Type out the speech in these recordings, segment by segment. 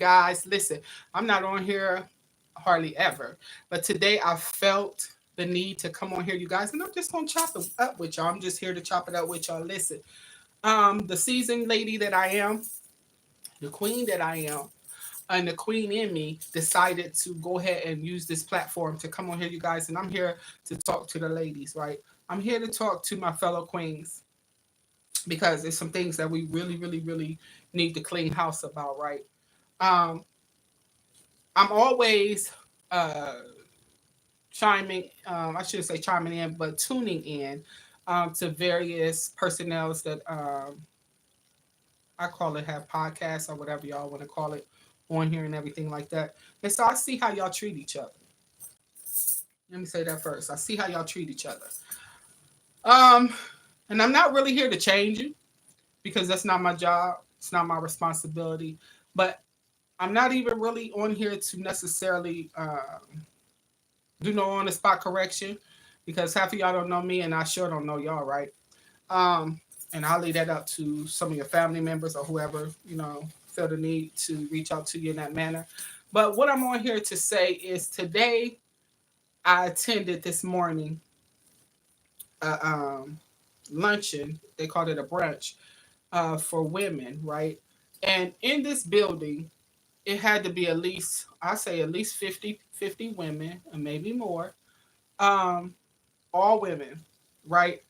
guys, listen, I'm not on here hardly ever, but today I felt the need to come on here, you guys, and I'm just gonna chop it up with y'all. I'm just here to chop it up with y'all. Listen, the seasoned lady that I am, the queen that I am, and the queen in me decided to go ahead and use this platform to come on here, you guys, and I'm here to talk to the ladies, right? I'm here to talk to my fellow queens because there's some things that we really, really, really need to clean house about, right? Um, I'm always chiming, I should say chiming in, but tuning in to various personnels that I call it have podcasts or whatever y'all want to call it on here and everything like that. And so I see how y'all treat each other. Let me say that first. I see how y'all treat each other. Um, and I'm not really here to change you because that's not my job. It's not my responsibility. But I'm not even really on here to necessarily do no on the spot correction because half of y'all don't know me and I sure don't know y'all, right? Um, and I'll leave that up to some of your family members or whoever, feel the need to reach out to you in that manner. But what I'm on here to say is today I attended this morning a luncheon. They called it a brunch for women, right? And in this building, it had to be at least, I say at least 50 women, and maybe more, um, all women, right?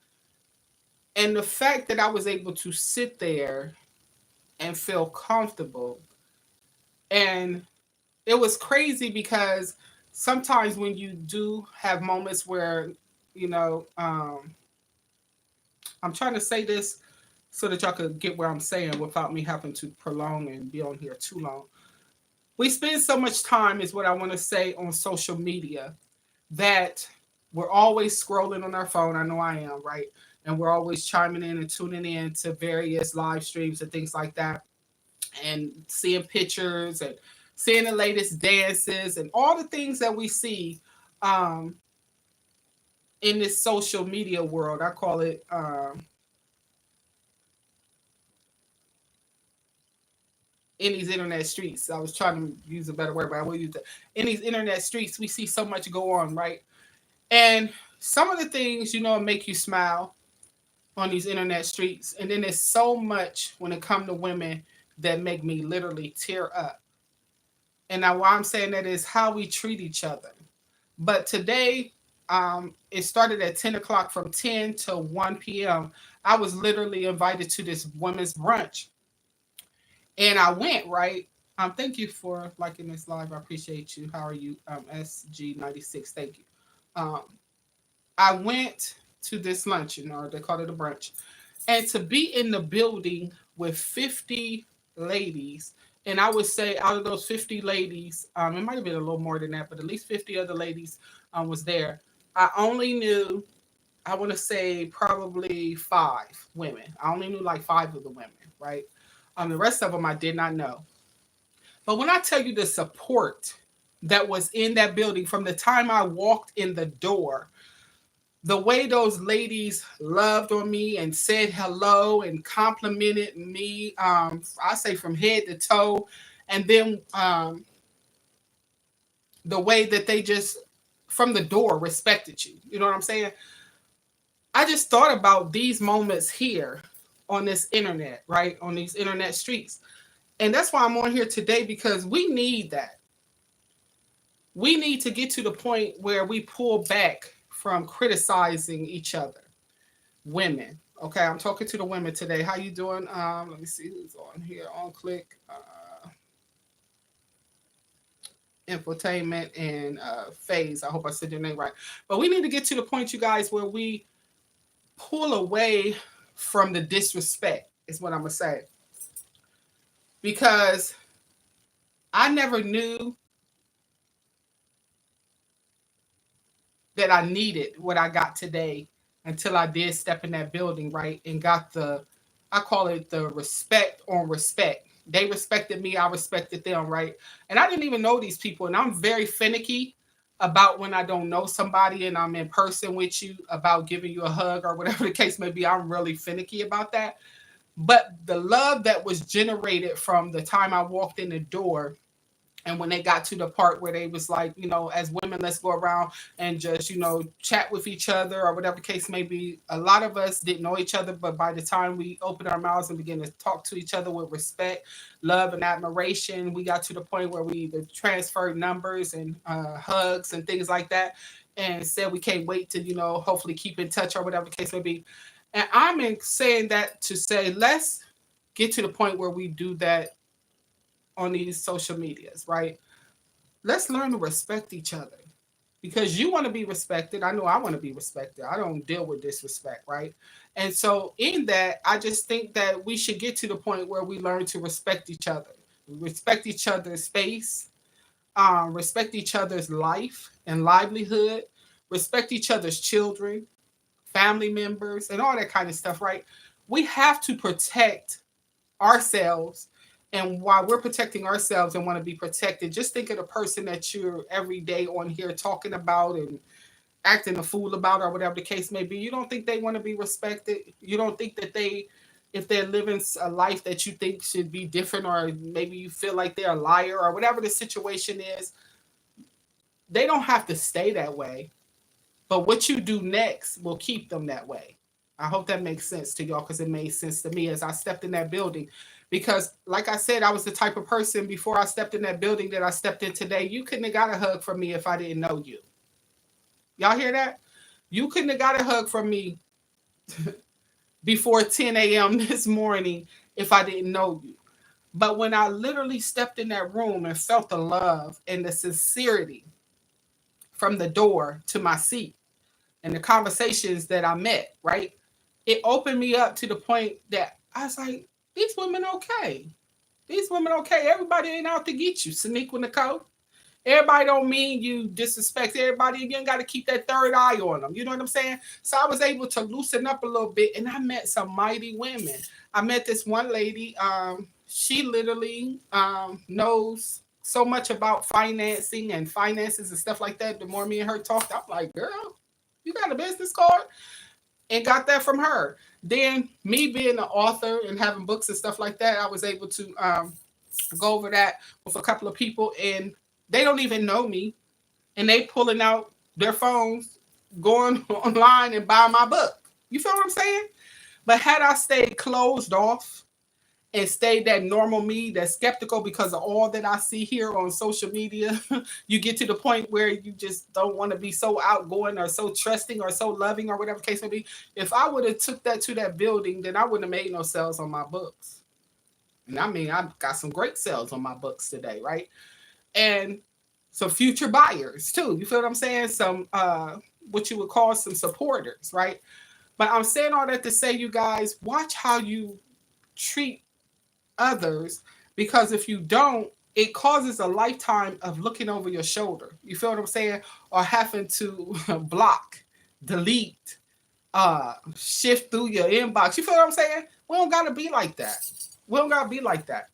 And the fact that I was able to sit there and feel comfortable, and it was crazy because sometimes when you do have moments where, you know, um, I'm trying to say this so that y'all could get where I'm saying without me having to prolong and be on here too long. We spend so much time, is what I want to say, on social media that we're always scrolling on our phone. I know I am, right? And we're always chiming in and tuning in to various live streams and things like that, and seeing pictures and seeing the latest dances and all the things that we see um, in this social media world. I call it in these internet streets. I was trying to use a better word, but I will use it. In these internet streets, we see so much go on, right? And some of the things, make you smile on these internet streets. And then there's so much when it comes to women that make me literally tear up. And now why I'm saying that is how we treat each other. But today, it started at 10 o'clock from 10 to 1 p.m. I was literally invited to this women's brunch. And I went, right? Thank you for liking this live. I appreciate you. How are you? SG96. Thank you. I went to this luncheon, or they call it a brunch, and to be in the building with 50 ladies, and I would say out of those 50 ladies, it might have been a little more than that, but at least 50 other ladies was there. I only knew, I want to say probably five women. I only knew like five of the women, right? The rest of them I did not know. But when I tell you the support that was in that building from the time I walked in the door, the way those ladies loved on me and said hello and complimented me, I say from head to toe, and then the way that they just from the door respected you. You know what I'm saying? I just thought about these moments here on this internet, right? On these internet streets. And that's why I'm on here today because we need that. We need to get to the point where we pull back from criticizing each other. Women. Okay, I'm talking to the women today. How you doing? Let me see who's on here. On click. Infotainment and Phase. I hope I said your name right. But we need to get to the point, you guys, where we pull away from the disrespect, is what I'm going to say. Because I never knew that I needed what I got today until I did step in that building, right? And got I call it the respect on respect. They respected me, I respected them, right? And I didn't even know these people. And I'm very finicky about when I don't know somebody and I'm in person with you about giving you a hug or whatever the case may be. I'm really finicky about that. But the love that was generated from the time I walked in the door, and when they got to the part where they was like, as women, let's go around and just, chat with each other or whatever the case may be. A lot of us didn't know each other, but by the time we opened our mouths and began to talk to each other with respect, love, and admiration, we got to the point where we either transferred numbers and hugs and things like that, and said we can't wait to, hopefully keep in touch or whatever the case may be. And I'm saying that to say, let's get to the point where we do that on these social medias, right? Let's learn to respect each other, because you want to be respected. I know I want to be respected. I don't deal with disrespect, right? And so, in that, I just think that we should get to the point where we learn to respect each other, respect each other's space, respect each other's life and livelihood, respect each other's children, family members, and all that kind of stuff, right? We have to protect ourselves. And while we're protecting ourselves and want to be protected, just think of the person that you're every day on here talking about and acting a fool about, or whatever the case may be. You don't think they want to be respected? You don't think that if they're living a life that you think should be different, or maybe you feel like they're a liar, or whatever the situation is, they don't have to stay that way. But what you do next will keep them that way. I hope that makes sense to y'all, because it made sense to me as I stepped in that building. Because, like I said, I was the type of person before I stepped in that building that I stepped in today. You couldn't have got a hug from me if I didn't know you. Y'all hear that? You couldn't have got a hug from me before 10 a.m. this morning if I didn't know you. But when I literally stepped in that room and felt the love and the sincerity from the door to my seat, and the conversations that I met, right? It opened me up to the point that I was like, these women okay. These women okay. Everybody ain't out to get you, Cenequa Nikkole. Everybody don't mean you disrespect everybody. You ain't got to keep that third eye on them. You know what I'm saying? So I was able to loosen up a little bit, and I met some mighty women. I met this one lady. She literally knows so much about financing and finances and stuff like that. The more me and her talked, I'm like, girl, you got a business card? And got that from her. Then me being an author and having books and stuff like that, I was able to go over that with a couple of people, and they don't even know me, and they pulling out their phones, going online and buying my book. You feel what I'm saying? But had I stayed closed off and stayed that normal me, that skeptical, because of all that I see here on social media, you get to the point where you just don't want to be so outgoing or so trusting or so loving or whatever case may be. If I would have took that to that building, then I wouldn't have made no sales on my books. And I mean, I've got some great sales on my books today, right? And some future buyers too. You feel what I'm saying? Some what you would call some supporters, right? But I'm saying all that to say, you guys, watch how you treat others, because if you don't, it causes a lifetime of looking over your shoulder. You feel what I'm saying? Or having to block, delete, shift through your inbox. You feel what I'm saying? We don't gotta be like that. We don't gotta be like that.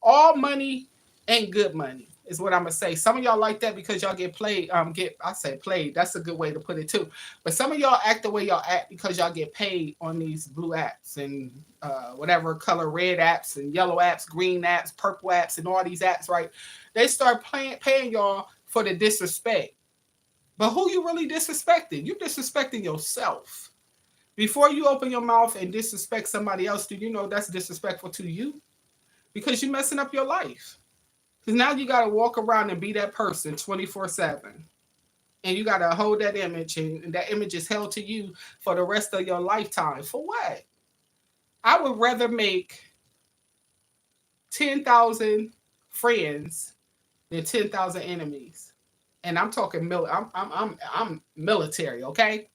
All money ain't good money, is what I'm gonna say. Some of y'all like that because y'all get played. I say played. That's a good way to put it too. But some of y'all act the way y'all act because y'all get paid on these blue apps and whatever color, red apps and yellow apps, green apps, purple apps, and all these apps, right? They start paying y'all for the disrespect. But who you really disrespecting? You disrespecting yourself. Before you open your mouth and disrespect somebody else, do you know that's disrespectful to you? Because you're messing up your life. Because now you got to walk around and be that person 24/7. And you got to hold that image, and that image is held to you for the rest of your lifetime. For what? I would rather make 10,000 friends than 10,000 enemies. And I'm talking I'm military, okay?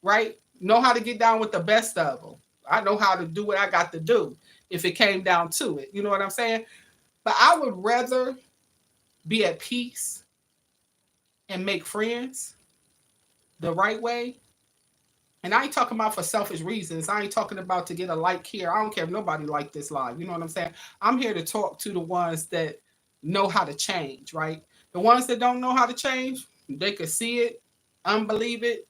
Right? Know how to get down with the best of them. I know how to do what I got to do if it came down to it. You know what I'm saying? But I would rather be at peace and make friends the right way. And I ain't talking about for selfish reasons. I ain't talking about to get a like here. I don't care if nobody like this live. You know what I'm saying? I'm here to talk to the ones that know how to change, right? The ones that don't know how to change, they could see it, unbelieve it,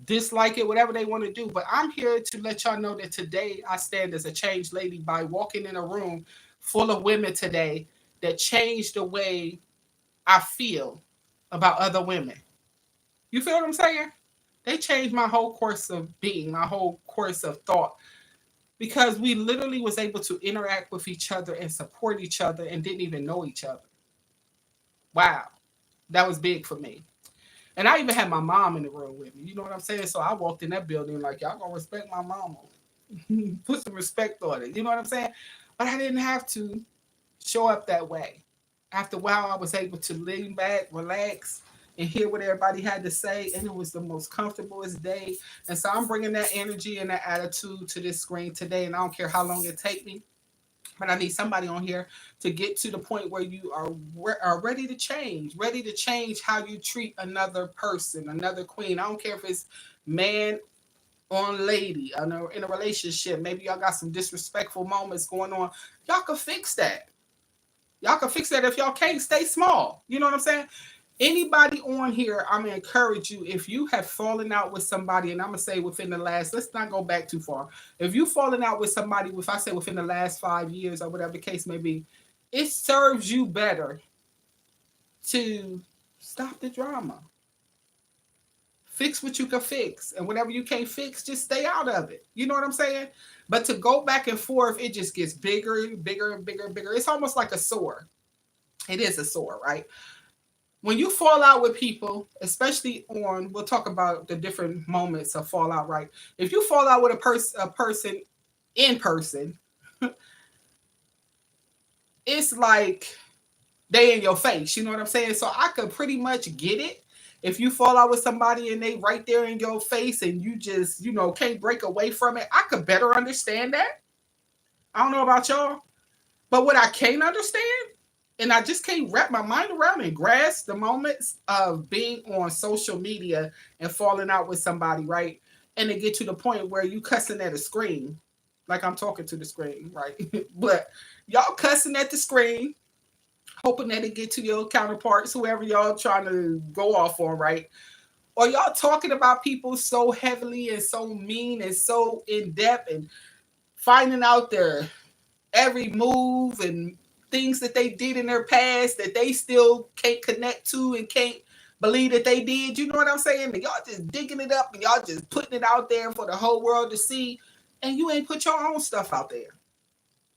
dislike it, whatever they want to do. But I'm here to let y'all know that today I stand as a changed lady by walking in a room full of women today that changed the way I feel about other women. You feel what I'm saying? They changed my whole course of being, my whole course of thought, because we literally was able to interact with each other and support each other and didn't even know each other. Wow, that was big for me. And I even had my mom in the room with me. You know what I'm saying? So I walked in that building like, y'all gonna respect my mama. Put some respect on it. You know what I'm saying? But I didn't have to show up that way. After a while, I was able to lean back, relax, and hear what everybody had to say. And it was the most comfortablest day. And so I'm bringing that energy and that attitude to this screen today. And I don't care how long it take me. But I need somebody on here to get to the point where you are ready to change how you treat another person, another queen. I don't care if it's man on lady in a relationship. Maybe y'all got some disrespectful moments going on. Y'all can fix that. Y'all can fix that. If y'all can't, stay small. You know what I'm saying? Anybody on here, I'm gonna encourage you. If you have fallen out with somebody, and I'm gonna say within the last, let's not go back too far. If you've fallen out with somebody, if I say within the last 5 years or whatever the case may be, it serves you better to stop the drama. Fix what you can fix, and whatever you can't fix, just stay out of it. You know what I'm saying? But to go back and forth, it just gets bigger, bigger, and bigger, and bigger. It's almost like a sore. It is a sore, right? When you fall out with people, especially on, we'll talk about the different moments of fallout, right? If you fall out with a person in person, it's like they in your face. You know what I'm saying? So I could pretty much get it. If you fall out with somebody and they right there in your face and you just, can't break away from it, I could better understand that. I don't know about y'all, but what I can't understand, and I just can't wrap my mind around and grasp the moments of being on social media and falling out with somebody, right? And to get to the point where you cussing at a screen, like I'm talking to the screen, right? But y'all cussing at the screen, hoping that it get to your counterparts, whoever y'all trying to go off on, right? Or y'all talking about people so heavily and so mean and so in depth and finding out their every move and things that they did in their past that they still can't connect to and can't believe that they did. You know what I'm saying? And y'all just digging it up and y'all just putting it out there for the whole world to see. And you ain't put your own stuff out there.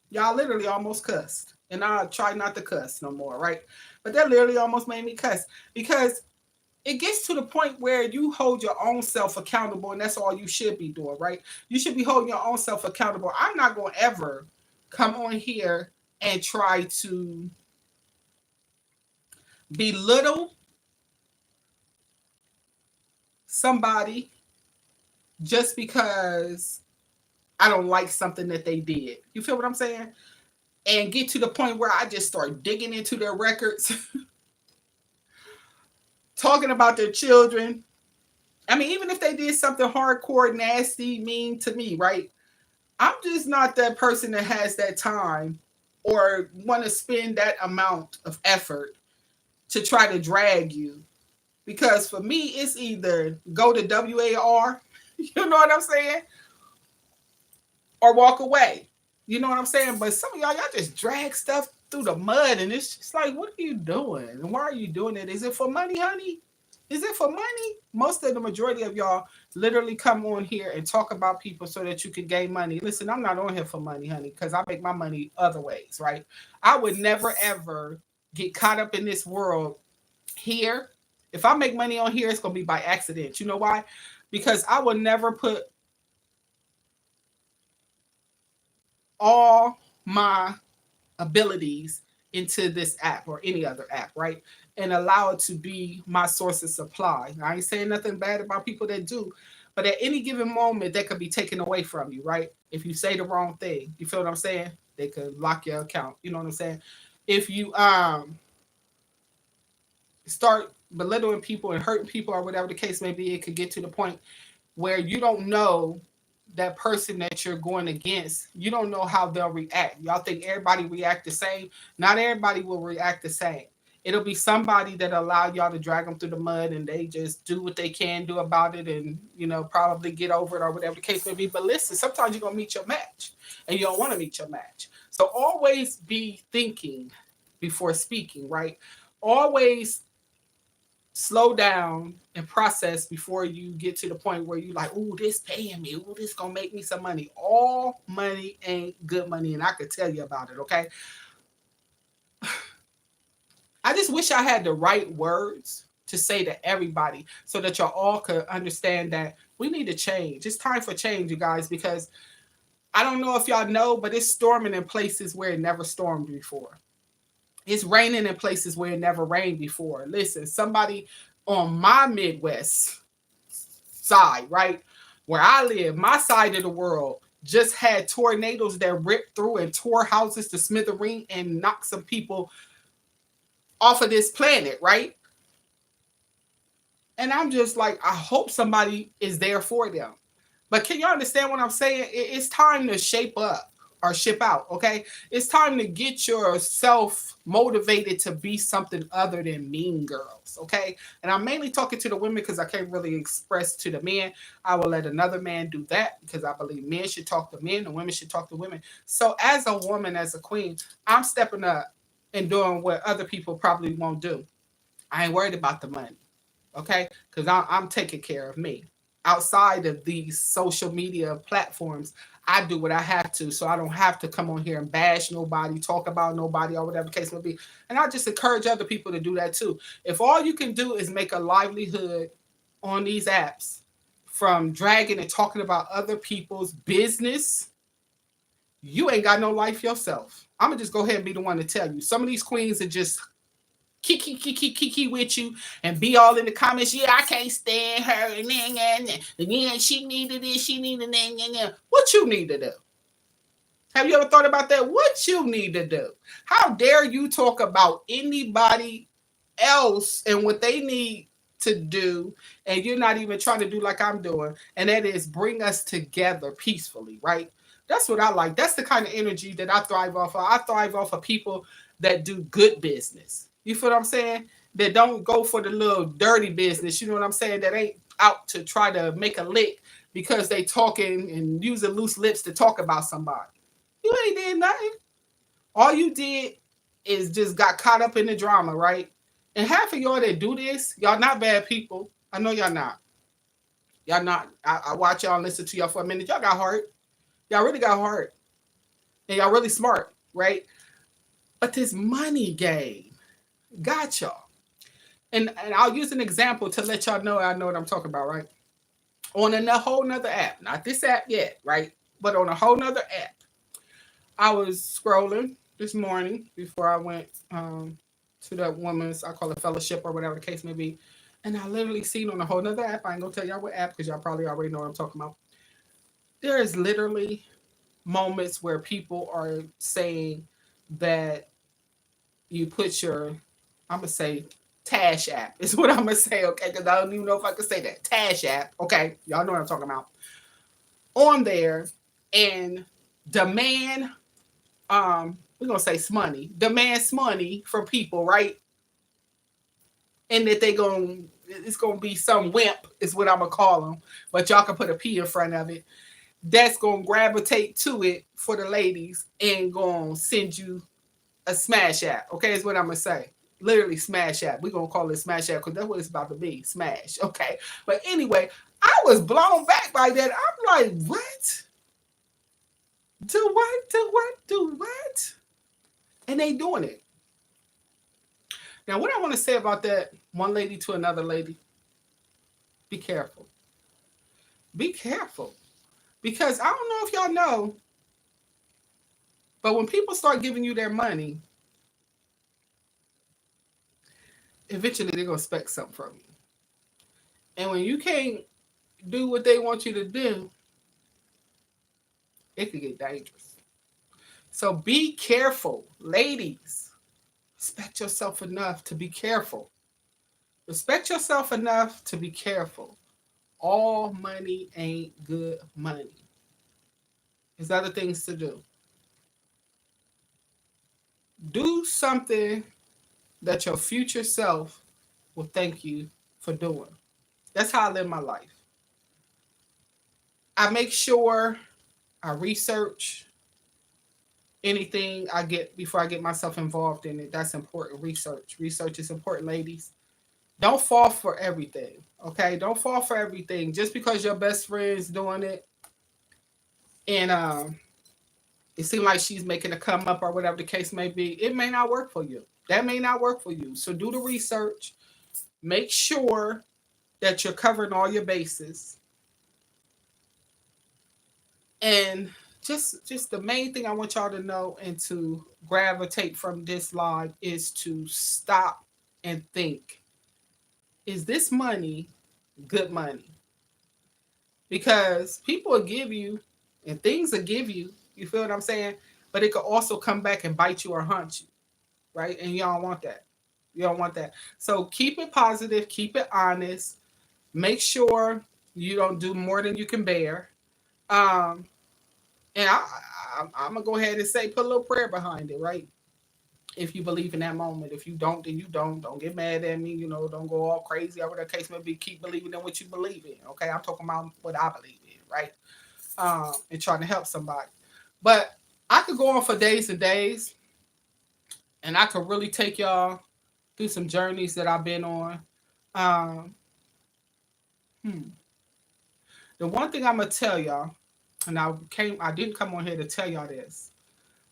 Y'all literally almost cussed. And I try not to cuss no more, right? But that literally almost made me cuss because it gets to the point where you hold your own self accountable, and that's all you should be doing, right? You should be holding your own self accountable. I'm not going to ever come on here and try to belittle somebody just because I don't like something that they did. You feel what I'm saying? And get to the point where I just start digging into their records, talking about their children. I mean, even if they did something hardcore, nasty, mean to me, right? I'm just not that person that has that time or want to spend that amount of effort to try to drag you. Because for me, it's either go to WAR, you know what I'm saying? Or walk away. You know what I'm saying? But some of y'all just drag stuff through the mud and it's just like, what are you doing? And why are you doing it? Is it for money, honey? Is it for money? Most of the majority of y'all literally come on here and talk about people so that you can gain money. Listen, I'm not on here for money, honey, because I make my money other ways, right? I would never, ever get caught up in this world here. If I make money on here, it's going to be by accident. You know why? Because I will never put all my abilities into this app or any other app, right? And allow it to be my source of supply. I ain't saying nothing bad about people that do, but at any given moment, that could be taken away from you, right? If you say the wrong thing, you feel what I'm saying? They could lock your account. You know what I'm saying? If you start belittling people and hurting people or whatever the case may be, it could get to the point where you don't know that person that you're going against, you don't know how they'll react. Y'all think everybody react the same? Not everybody will react the same. It'll be somebody that allow y'all to drag them through the mud, and they just do what they can do about it, and probably get over it or whatever the case may be. But listen, sometimes you're gonna meet your match, and you don't want to meet your match. So always be thinking before speaking, right? Always slow down and process before you get to the point where you like, "Ooh, this paying me. Ooh, this gonna make me some money." All money ain't good money, and I could tell you about it. Okay, I just wish I had the right words to say to everybody so that y'all all could understand that we need to change. It's time for change, you guys, because I don't know if y'all know, but it's storming in places where it never stormed before. It's raining in places where it never rained before. Listen, somebody on my Midwest side, right, where I live, my side of the world, just had tornadoes that ripped through and tore houses to smithereen and knocked some people off of this planet, right? And I'm just like, I hope somebody is there for them. But can you understand what I'm saying? It's time to shape up or ship out, okay? It's time to get yourself motivated to be something other than mean girls, okay? And I'm mainly talking to the women because I can't really express to the men. I will let another man do that because I believe men should talk to men and women should talk to women. So as a woman, as a queen, I'm stepping up and doing what other people probably won't do. I ain't worried about the money, okay? Because I'm taking care of me. Outside of these social media platforms, I do what I have to, so I don't have to come on here and bash nobody, talk about nobody, or whatever the case may be. And I just encourage other people to do that too. If all you can do is make a livelihood on these apps from dragging and talking about other people's business, you ain't got no life yourself. I'm gonna just go ahead and be the one to tell you. Some of these queens are just kiki with you and be all in the comments. Yeah, I can't stand her. And yeah, she needed this. She needed that. What you need to do? Have you ever thought about that? What you need to do? How dare you talk about anybody else and what they need to do, and you're not even trying to do like I'm doing, and that is bring us together peacefully, right? That's what I like. That's the kind of energy that I thrive off of. I thrive off of people that do good business. You feel what I'm saying? That don't go for the little dirty business. You know what I'm saying? That ain't out to try to make a lick because they talking and using loose lips to talk about somebody. You ain't did nothing. All you did is just got caught up in the drama, right? And half of y'all that do this, y'all not bad people. I know y'all not. Y'all not. I watch y'all and listen to y'all for a minute. Y'all got heart. Y'all really got heart. And y'all really smart, right? But this money game got y'all. And I'll use an example to let y'all know I know what I'm talking about, right? On a whole nother app, not this app yet, right? But on a whole nother app, I was scrolling this morning before I went to that woman's, I call it fellowship or whatever the case may be. And I literally seen on a whole nother app, I ain't gonna tell y'all what app because y'all probably already know what I'm talking about. There is literally moments where people are saying that you put your, I'm gonna say Tash app is what I'm gonna say, okay? Because I don't even know if I can say that. Tash app, okay? Y'all know what I'm talking about. On there and demand, we're gonna say smoney, demand money from people, right? And that it's gonna be some wimp, is what I'm gonna call them, but y'all can put a P in front of it. That's gonna gravitate to it for the ladies and gonna send you a smash app, okay? Is what I'm gonna say. Literally smash app. We're gonna call it smash app because that's what it's about to be. Smash. Okay. But anyway, I was blown back by that. I'm like, what? Do what? Do what? Do what? And they doing it. Now, what I want to say about that one lady to another lady, be careful. Be careful. Because I don't know if y'all know, but when people start giving you their money, eventually they're going to expect something from you. And when you can't do what they want you to do, it could get dangerous. So be careful, ladies. Respect yourself enough to be careful. Respect yourself enough to be careful. All money ain't good money. There's other things to do. Do something that your future self will thank you for doing. That's how I live my life. I make sure I research anything I get before I get myself involved in it. That's important. Research is important, ladies. Don't fall for everything. Okay, don't fall for everything just because your best friend's doing it and it seems like she's making a come up or whatever the case may be. It may not work for you. That may not work for you. So do the research. Make sure that you're covering all your bases. And just the main thing I want y'all to know and to gravitate from this live is to stop and think, is this money good money? Because people will give you and things will give you, you feel what I'm saying? But it could also come back and bite you or haunt you, right? And you don't want that. You don't want that. So keep it positive, keep it honest. Make sure you don't do more than you can bear. Um, and I'm gonna go ahead and say, put a little prayer behind it, right? If you believe in that moment. If you don't, then you don't. Don't get mad at me. Don't go all crazy. Whatever the case may be, keep believing in what you believe in. Okay, I'm talking about what I believe in, right? And trying to help somebody. But I could go on for days and days, and I could really take y'all through some journeys that I've been on. Um, hmm. The one thing I'm gonna tell y'all, and I didn't come on here to tell y'all this,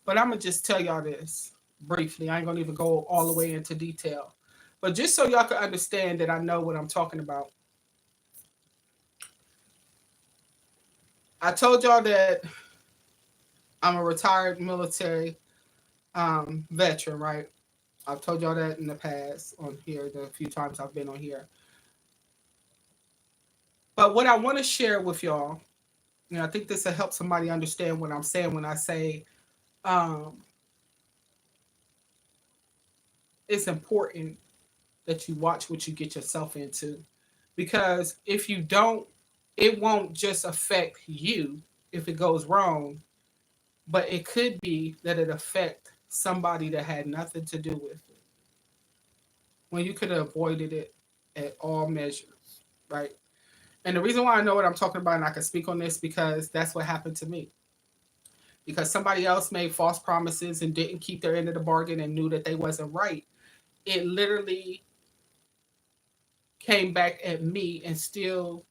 but I'm gonna just tell y'all this briefly. I ain't gonna even go all the way into detail, but just so y'all can understand that I know what I'm talking about. I told y'all that I'm a retired military veteran, right? I've told y'all that in the past on here, the few times I've been on here. But what I want to share with y'all, I think this will help somebody understand what I'm saying when I say um, it's important that you watch what you get yourself into. Because if you don't, it won't just affect you if it goes wrong, but it could be that it affect somebody that had nothing to do with it when you could have avoided it at all measures, right? And the reason why I know what I'm talking about and I can speak on this because that's what happened to me. Because somebody else made false promises and didn't keep their end of the bargain and knew that they wasn't right. It literally came back at me and still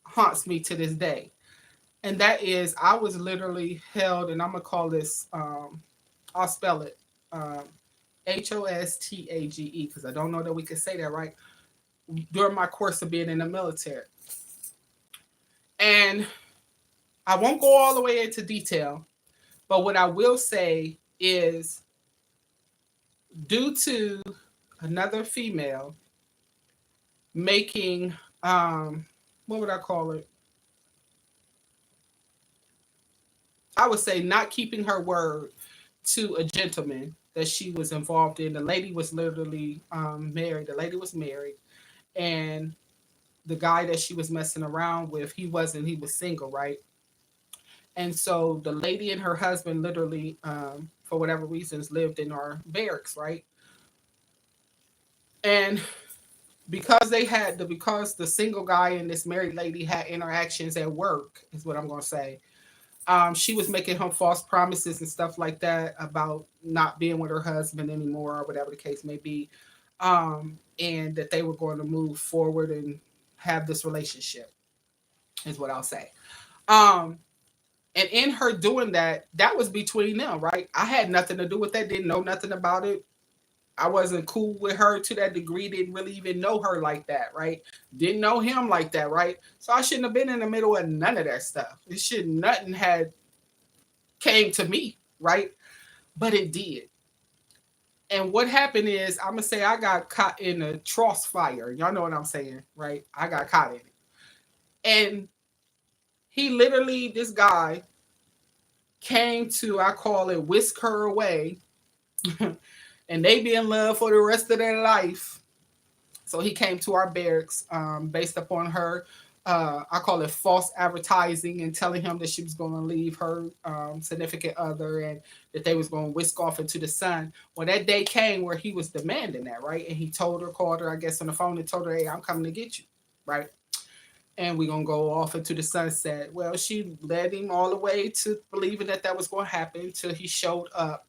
haunts me to this day. And that is, I was literally held, and I'm gonna call this, I'll spell it, HOSTAGE, because I don't know that we could say that right. During my course of being in the military, and I won't go all the way into detail, but what I will say is, due to another female making, what would I call it? I would say not keeping her word to a gentleman that she was involved in. The lady was literally married. The lady was married, and the guy that she was messing around with, he wasn't. He was single, right? And so the lady and her husband literally, for whatever reasons, lived in our barracks, right? And because the single guy and this married lady had interactions at work, is what I'm gonna say. She was making him false promises and stuff like that about not being with her husband anymore or whatever the case may be, and that they were going to move forward and have this relationship, is what I'll say. Um, and in her doing that, that was between them, right? I had nothing to do with that, didn't know nothing about it. I wasn't cool with her to that degree, didn't really even know her like that, right? Didn't know him like that, right? So I shouldn't have been in the middle of none of that stuff. It should nothing had came to me, right? But it did. And what happened is, I'm gonna say I got caught in a cross fire. Y'all know what I'm saying, right? I got caught in it. And he literally, this guy came to, I call it, whisk her away, and they be in love for the rest of their life. So he came to our barracks, based upon her I call it false advertising, and telling him that she was going to leave her significant other and that they was going to whisk off into the sun. Well, that day came where he was demanding that, right? And he told her, called her, I guess, on the phone and told her, hey, I'm coming to get you, right? And we're going to go off into the sunset. Well, she led him all the way to believing that that was going to happen until he showed up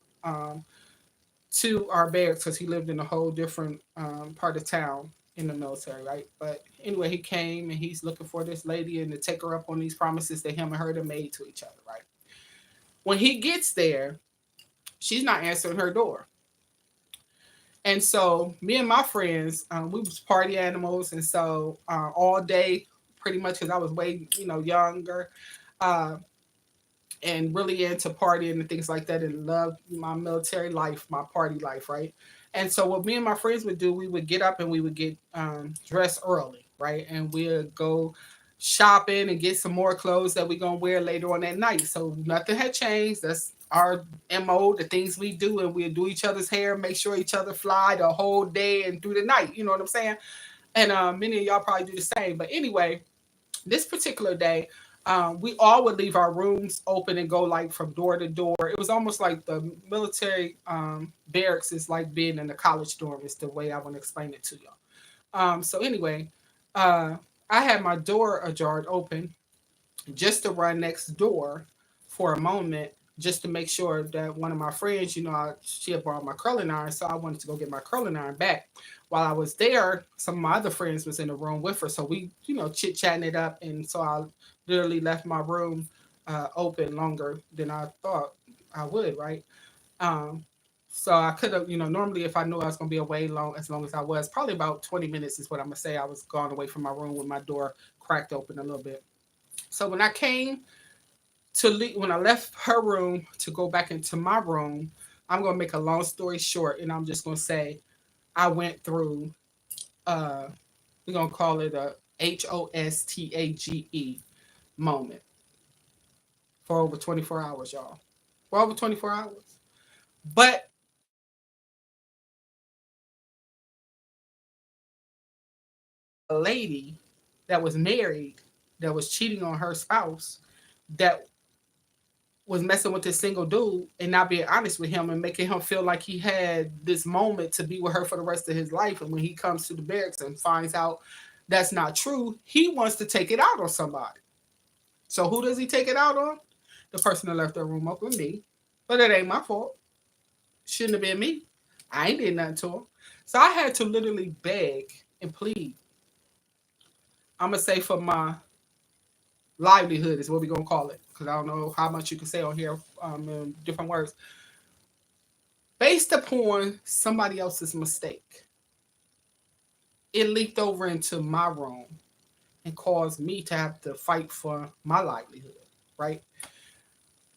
to our barracks, because he lived in a whole different part of town in the military, right? But anyway, he came and he's looking for this lady and to take her up on these promises that him and her had made to each other, right? When he gets there, she's not answering her door. And so me and my friends, we was party animals, and so all day, pretty much, because I was way, younger, uh, and really into partying and things like that, and loved my military life, my party life, right? And so what me and my friends would do, we would get up and we would get dressed early, right? And we'd go shopping and get some more clothes that we're gonna wear later on that night. So nothing had changed. That's our MO, the things we do, and we'll do each other's hair, make sure each other fly the whole day and through the night. You know what I'm saying? And many of y'all probably do the same. But anyway, this particular day, we all would leave our rooms open and go like from door to door. It was almost like the military barracks is like being in a college dorm, is the way I want to explain it to y'all. So anyway, uh, I had my door ajar open just to run next door for a moment, just to make sure that one of my friends, she had brought my curling iron, so I wanted to go get my curling iron back. While I was there, some of my other friends was in the room with her, so we, chit chatting it up, and so I literally left my room open longer than I thought I would, right? Um, so I could have, normally if I knew I was gonna be away as long as I was, probably about 20 minutes is what I'm gonna say. I was gone away from my room with my door cracked open a little bit. So when I came to leave, when I left her room to go back into my room, I'm gonna make a long story short, and I'm just gonna say I went through. We're gonna call it a HOSTAGE moment for over 24 hours, y'all. For over 24 hours. But a lady that was married, that was cheating on her spouse, that was messing with this single dude and not being honest with him and making him feel like he had this moment to be with her for the rest of his life. And when he comes to the barracks and finds out that's not true, he wants to take it out on somebody. So who does he take it out on? The person that left their room open, me. But it ain't my fault. Shouldn't have been me. I ain't did nothing to him. So I had to literally beg and plead. I'm gonna say for my livelihood is what we're gonna call it, because I don't know how much you can say on here in different words. Based upon somebody else's mistake, it leaked over into my room and caused me to have to fight for my livelihood, right?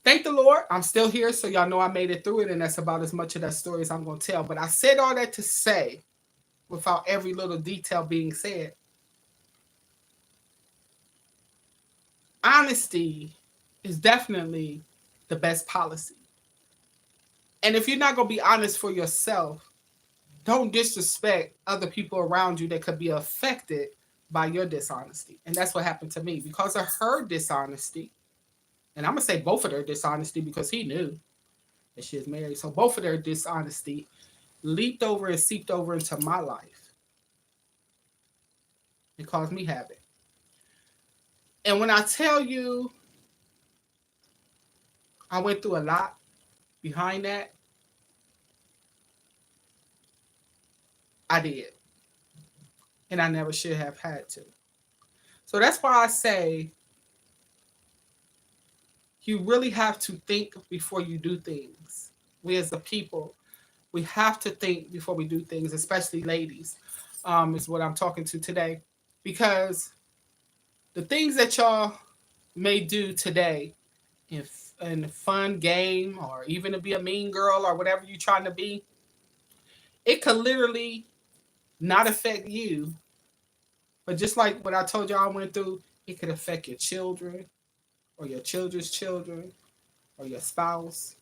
Thank the Lord, I'm still here, so y'all know I made it through it, and that's about as much of that story as I'm going to tell. But I said all that to say, without every little detail being said, honesty is definitely the best policy. And if you're not going to be honest for yourself, don't disrespect other people around you that could be affected by your dishonesty. And that's what happened to me. Because of her dishonesty, and I'm going to say both of their dishonesty, because he knew that she is married. So both of their dishonesty leaped over and seeped over into my life. It caused me havoc. And when I tell you I went through a lot behind that, I did. And I never should have had to. So that's why I say you really have to think before you do things. We as a people, we have to think before we do things, especially ladies, is what I'm talking to today. Because the things that y'all may do today in a fun game, or even to be a mean girl or whatever you're trying to be, it could literally not affect you. But just like what I told y'all I went through, it could affect your children or your children's children or your spouse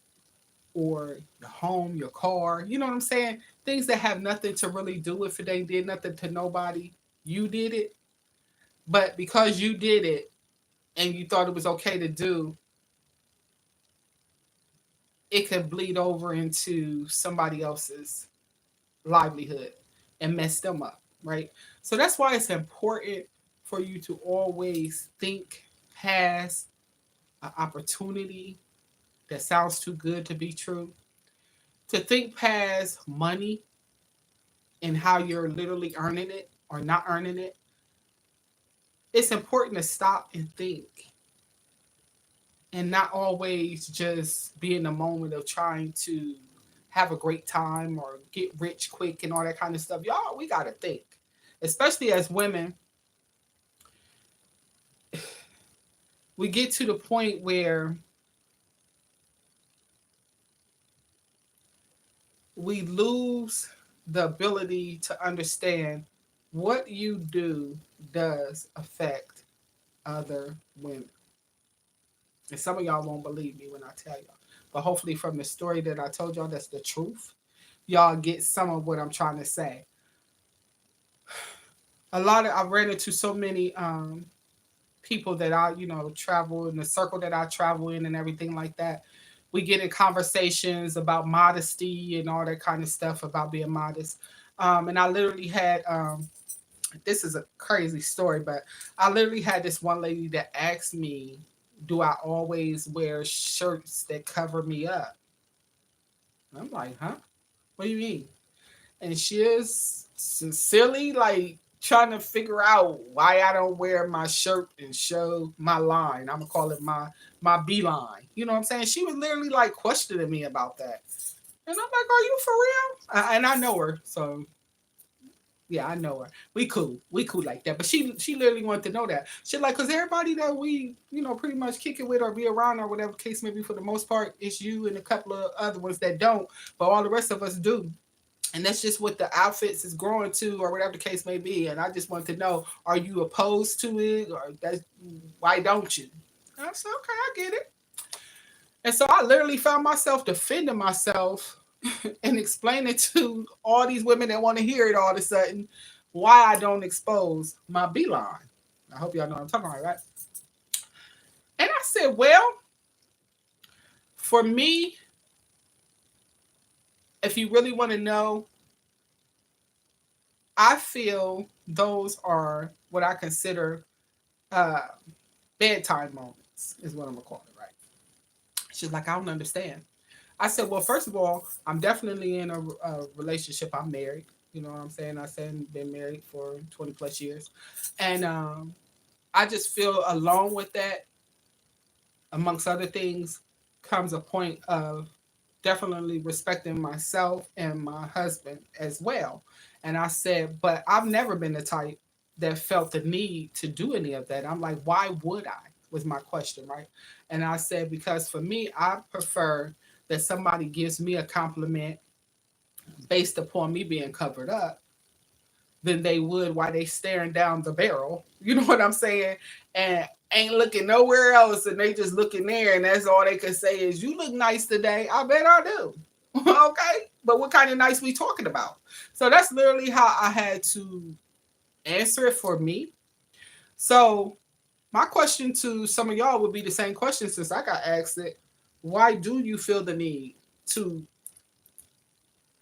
or your home, your car. You know what I'm saying? Things that have nothing to really do with it. They did nothing to nobody. You did it. But because you did it and you thought it was okay to do, it could bleed over into somebody else's livelihood and mess them up, right? So that's why it's important for you to always think past an opportunity that sounds too good to be true, to think past money and how you're literally earning it or not earning it. It's important to stop and think and not always just be in the moment of trying to have a great time or get rich quick and all that kind of stuff. Y'all, we got to think, especially as women. We get to the point where we lose the ability to understand what you do does affect other women. And some of y'all won't believe me when I tell y'all. But hopefully, from the story that I told y'all, that's the truth. Y'all get some of what I'm trying to say. I've ran into so many people that I, travel in the circle that I travel in and everything like that. We get in conversations about modesty and all that kind of stuff about being modest. And I literally had this is a crazy story, but I literally had this one lady that asked me, do I always wear shirts that cover me up? I'm like, huh? What do you mean? And she is sincerely like trying to figure out why I don't wear my shirt and show my line. I'm gonna call it my B line. You know what I'm saying? She was literally like questioning me about that. And I'm like, are you for real? And I know her, so yeah, I know her. We cool like that. But she literally wanted to know that. She like, cause everybody that we pretty much kick it with or be around or whatever case maybe for the most part, it's you and a couple of other ones that don't, but all the rest of us do. And that's just what the outfits is growing to or whatever the case may be. And I just want to know, are you opposed to it or that's why don't you? And I said, okay, I get it. And so I literally found myself defending myself and explaining to all these women that want to hear it all of a sudden why I don't expose my beeline. I hope y'all know what I'm talking about, right? And I said, well, for me, if you really want to know, I feel those are what I consider uh, bedtime moments, is what I'm gonna call it, right? She's like, I don't understand. I said, well, first of all, I'm definitely in a relationship. I'm married. You know what I'm saying? I said been married for 20 plus years, and I just feel alone with that. Amongst other things, comes a point of definitely respecting myself and my husband as well. And I said, but I've never been the type that felt the need to do any of that. I'm like, why would I? Was my question, right? And I said, because for me, I prefer that somebody gives me a compliment based upon me being covered up than they would while they staring down the barrel. You know what I'm saying? And ain't looking nowhere else and they just looking there and that's all they can say is you look nice today. I bet I do. Okay. But what kind of nice we talking about? So that's literally how I had to answer it for me. So my question to some of y'all would be the same question since I got asked it. Why do you feel the need to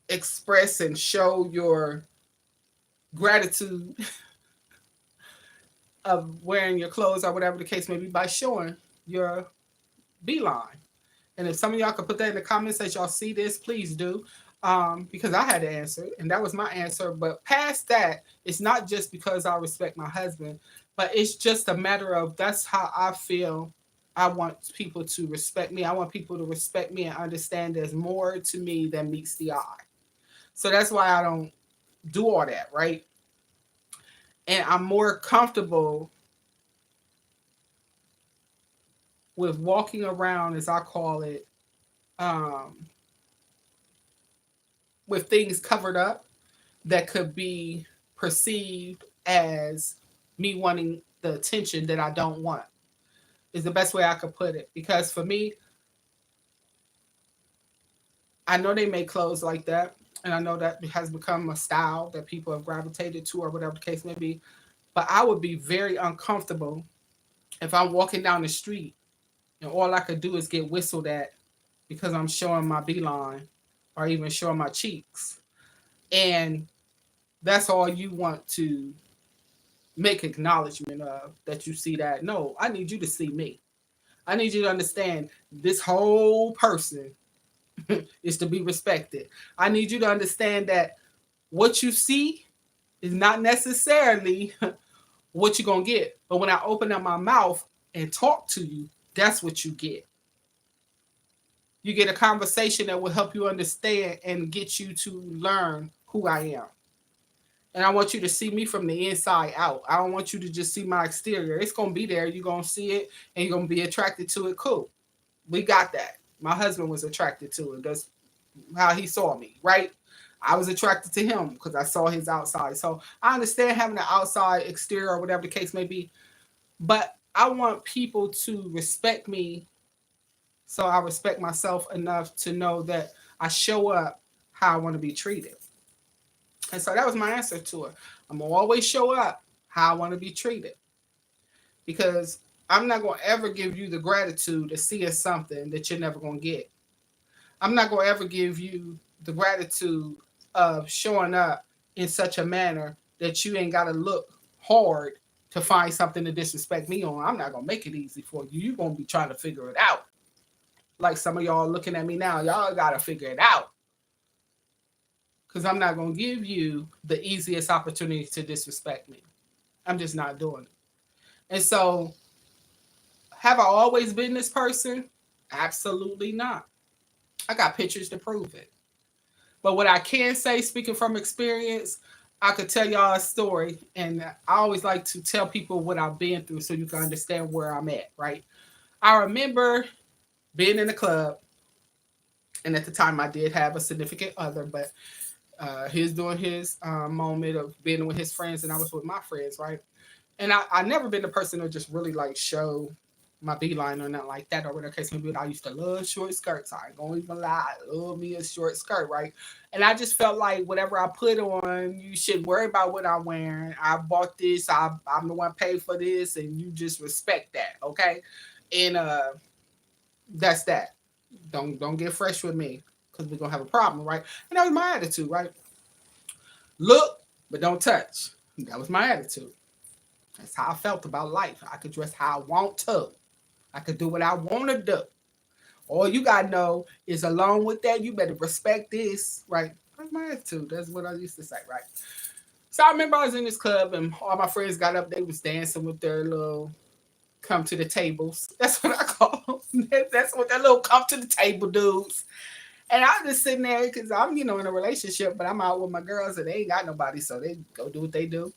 express and show your gratitude of wearing your clothes or whatever the case may be by showing your beeline? And if some of y'all could put that in the comments as y'all see this, please do. Because I had to answer it, and that was my answer. But past that, it's not just because I respect my husband, but it's just a matter of that's how I feel. I want people to respect me. I want people to respect me and understand there's more to me than meets the eye. So that's why I don't do all that, right? And I'm more comfortable with walking around, as I call it, um, with things covered up that could be perceived as me wanting the attention that I don't want, is the best way I could put it. Because for me, I know they make clothes like that. And I know that has become a style that people have gravitated to or whatever the case may be. But I would be very uncomfortable if I'm walking down the street and all I could do is get whistled at because I'm showing my beeline or even showing my cheeks. And that's all you want to make acknowledgement of, that you see that. No, I need you to see me. I need you to understand this whole person is to be respected. I need you to understand that what you see is not necessarily what you're going to get. But when I open up my mouth and talk to you, that's what you get. You get a conversation that will help you understand and get you to learn who I am. And I want you to see me from the inside out. I don't want you to just see my exterior. It's going to be there. You're going to see it and you're going to be attracted to it. Cool. We got that. My husband was attracted to it. That's how he saw me, right? I was attracted to him because I saw his outside. So I understand having an outside exterior or whatever the case may be. But I want people to respect me, so I respect myself enough to know that I show up how I want to be treated. And so that was my answer to her. I'm going to always show up how I want to be treated. Because I'm not going to ever give you the gratitude of seeing something that you're never going to get. I'm not going to ever give you the gratitude of showing up in such a manner that you ain't got to look hard to find something to disrespect me on. I'm not going to make it easy for you. You're going to be trying to figure it out. Like some of y'all looking at me now, y'all got to figure it out. Because I'm not going to give you the easiest opportunity to disrespect me. I'm just not doing it. And so, have I always been this person? Absolutely not. I got pictures to prove it. But what I can say, speaking from experience, I could tell y'all a story. And I always like to tell people what I've been through so you can understand where I'm at, right? I remember being in a club. And at the time, I did have a significant other, but he was doing his moment of being with his friends, and I was with my friends, right? And I never been the person to just really like show my beeline or nothing like that, or whatever case may be. I used to love short skirts. I ain't gonna even lie, I love me a short skirt, right? And I just felt like whatever I put on, you should worry about what I'm wearing. I bought this. I'm the one paid for this, and you just respect that, okay? And that's that. Don't get fresh with me because we're gonna have a problem, right? And that was my attitude, right? Look, but don't touch. That was my attitude. That's how I felt about life. I could dress how I want to. I could do what I want to do. All you gotta know is along with that, you better respect this, right? That's my attitude. That's what I used to say, right? So I remember I was in this club and all my friends got up. They was dancing with their little come to the tables. That's what I call them. That's what that little come to the table dudes. And I'm just sitting there because I'm, in a relationship, but I'm out with my girls and they ain't got nobody, so they go do what they do.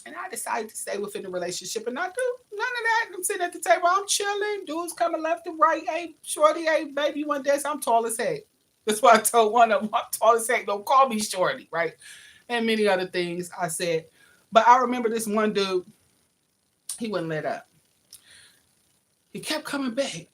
And I decided to stay within the relationship and not do none of that. I'm sitting at the table, I'm chilling. Dudes coming left and right. Hey, shorty, hey, baby, one day I'm tall as heck. That's why I told one of them, I'm tall as heck. Don't call me shorty, right? And many other things I said. But I remember this one dude, he wouldn't let up. He kept coming back.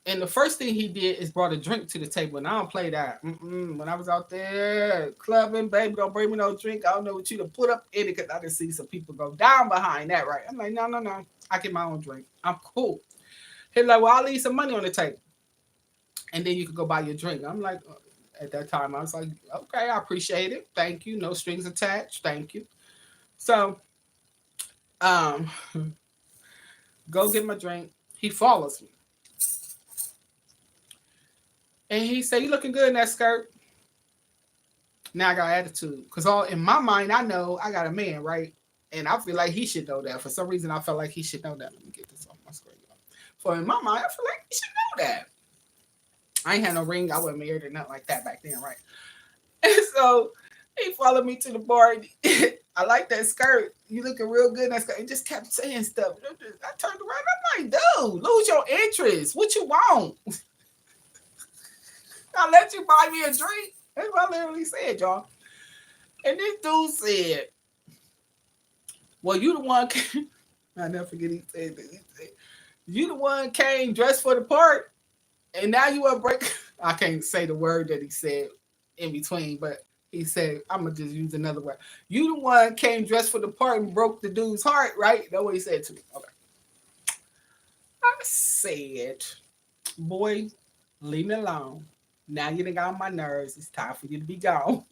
And the first thing he did is brought a drink to the table. And I don't play that. When I was out there clubbing, baby, don't bring me no drink. I don't know what you to put up in it because I can see some people go down behind that, right? I'm like, no. I get my own drink. I'm cool. He's like, well, I'll leave some money on the table. And then you can go buy your drink. I'm like, at that time, I was like, okay, I appreciate it. Thank you. No strings attached. Thank you. So, go get my drink. He follows me. And he said, you looking good in that skirt. Now I got attitude. Because all in my mind, I know I got a man, right? And I feel like he should know that. For some reason, I felt like he should know that. Let me get this off my screen. For in my mind, I feel like he should know that. I ain't had no ring. I wasn't married or nothing like that back then, right? And so he followed me to the bar. I like that skirt. You looking real good in that skirt. He just kept saying stuff. I turned around. I'm like, dude, lose your interest. What you want? I let you buy me a drink. That's what I literally said, y'all. And this dude said, well, you the one came. I never forget he said this. He said, you the one came dressed for the part, and now you want to break. I can't say the word that he said in between, but He said, I'm gonna just use another word. You the one came dressed for the part and broke the dude's heart, right? That's what he said to me. Okay. I said, boy, leave me alone. Now you done got on my nerves. It's time for you to be gone.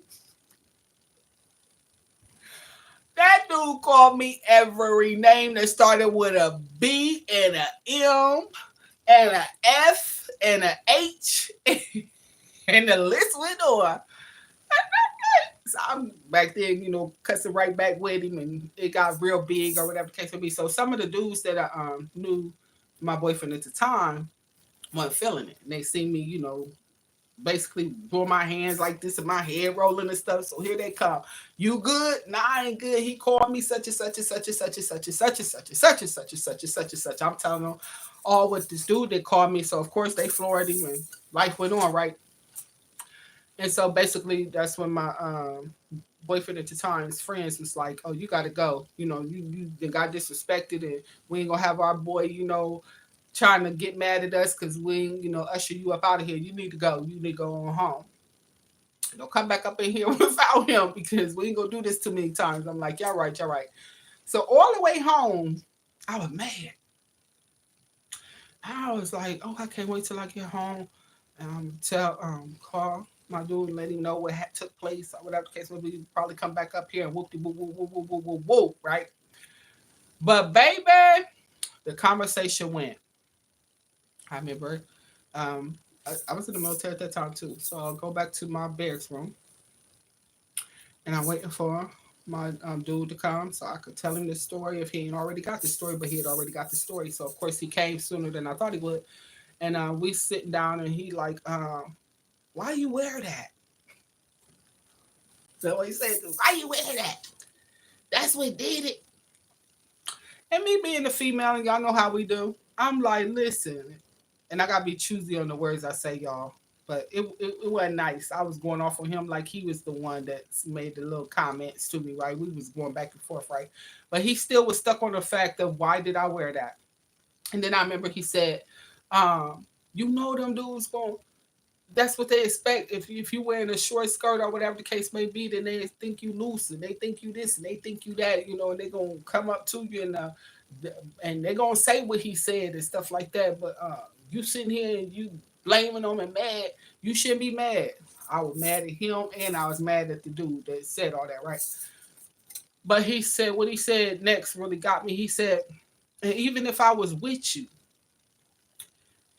That dude called me every name that started with a B and an M and an F and an H, and the list went on. So I'm back then, cussing right back with him, and it got real big or whatever the case may be. So some of the dudes that I knew my boyfriend at the time weren't feeling it. And they see me, basically doing my hands like this and my head rolling and stuff. So here they come. You good? Nah, I ain't good. He called me such and such and such and such and such and such and such and such and such and such and such and such. I'm telling them all with this dude that called me. So of course they floored him and life went on, right? And so basically that's when my boyfriend at the time's friends was like, "Oh, you gotta go. You got disrespected, and we ain't gonna have our boy, trying to get mad at us because we ain't, usher you up out of here. You need to go. You need to go on home. Don't come back up in here without him because we ain't gonna do this too many times." I'm like, "Y'all right, y'all right." So all the way home, I was mad. I was like, "Oh, I can't wait till I get home. Call my dude and let him know what took place or whatever the case may be. Probably come back up here and whoop de whoop whoop whoop whoop whoop whoop whoop, right?" But baby, the conversation went. I remember, I was in the military at that time too, so I'll go back to my barracks room, and I'm waiting for my dude to come so I could tell him this story if he ain't already got the story, but he had already got the story. So of course he came sooner than I thought he would, and we sitting down and he like, "Why you wear that?" So he said, "Why you wear that? That's what did it." And me being a female, and y'all know how we do, I'm like, "Listen," and I gotta be choosy on the words I say, y'all. But it wasn't nice. I was going off on him like he was the one that made the little comments to me, right? We was going back and forth, right? But he still was stuck on the fact of why did I wear that? And then I remember he said, them dudes going that's what they expect. If you wearing a short skirt or whatever the case may be, then they think you loose and they think you this and they think you that, and they're gonna come up to you and they're gonna say what he said and stuff like that. But you sitting here and you blaming them and mad, you shouldn't be mad. I was mad at him and I was mad at the dude that said all that, right? But he said what he said next really got me. He said, and even if I was with you,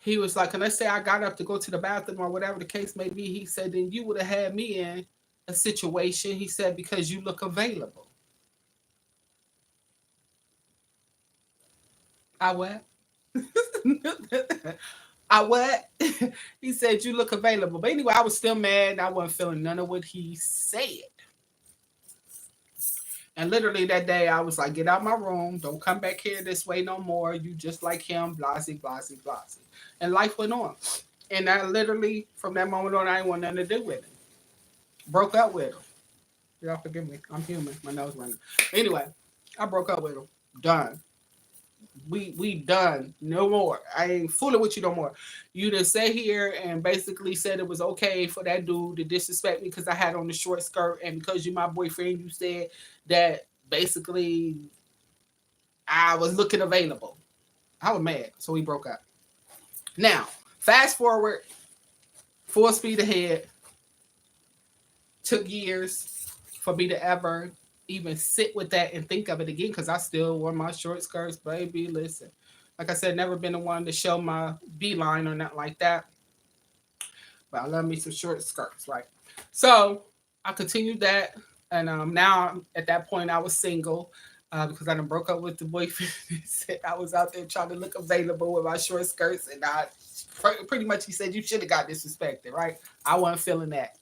he was like, and let's say I got up to go to the bathroom or whatever the case may be, he said, then you would have had me in a situation, he said, because you look available. I what? I what? He said, you look available. But anyway, I was still mad and I wasn't feeling none of what he said. And literally that day, I was like, get out my room. Don't come back here this way no more. You just like him, blasey, blasey, blasey. And life went on. And I literally, from that moment on, I didn't want nothing to do with him. Broke up with him. Y'all forgive me. I'm human. My nose running. Anyway, I broke up with him. Done. We done. No more. I ain't fooling with you no more. You just sat here and basically said it was okay for that dude to disrespect me because I had on the short skirt, and because you're my boyfriend, you said that basically I was looking available. I was mad, so we broke up. Now, fast forward, full speed ahead. Took years for me to ever even sit with that and think of it again because I still wore my short skirts, baby. Listen, like I said, never been the one to show my beeline or nothing like that. But I love me some short skirts, right? So I continued that, and now at that point I was single because I done broke up with the boyfriend. Said I was out there trying to look available with my short skirts, and I pretty much he said you should have got disrespected, right? I wasn't feeling that.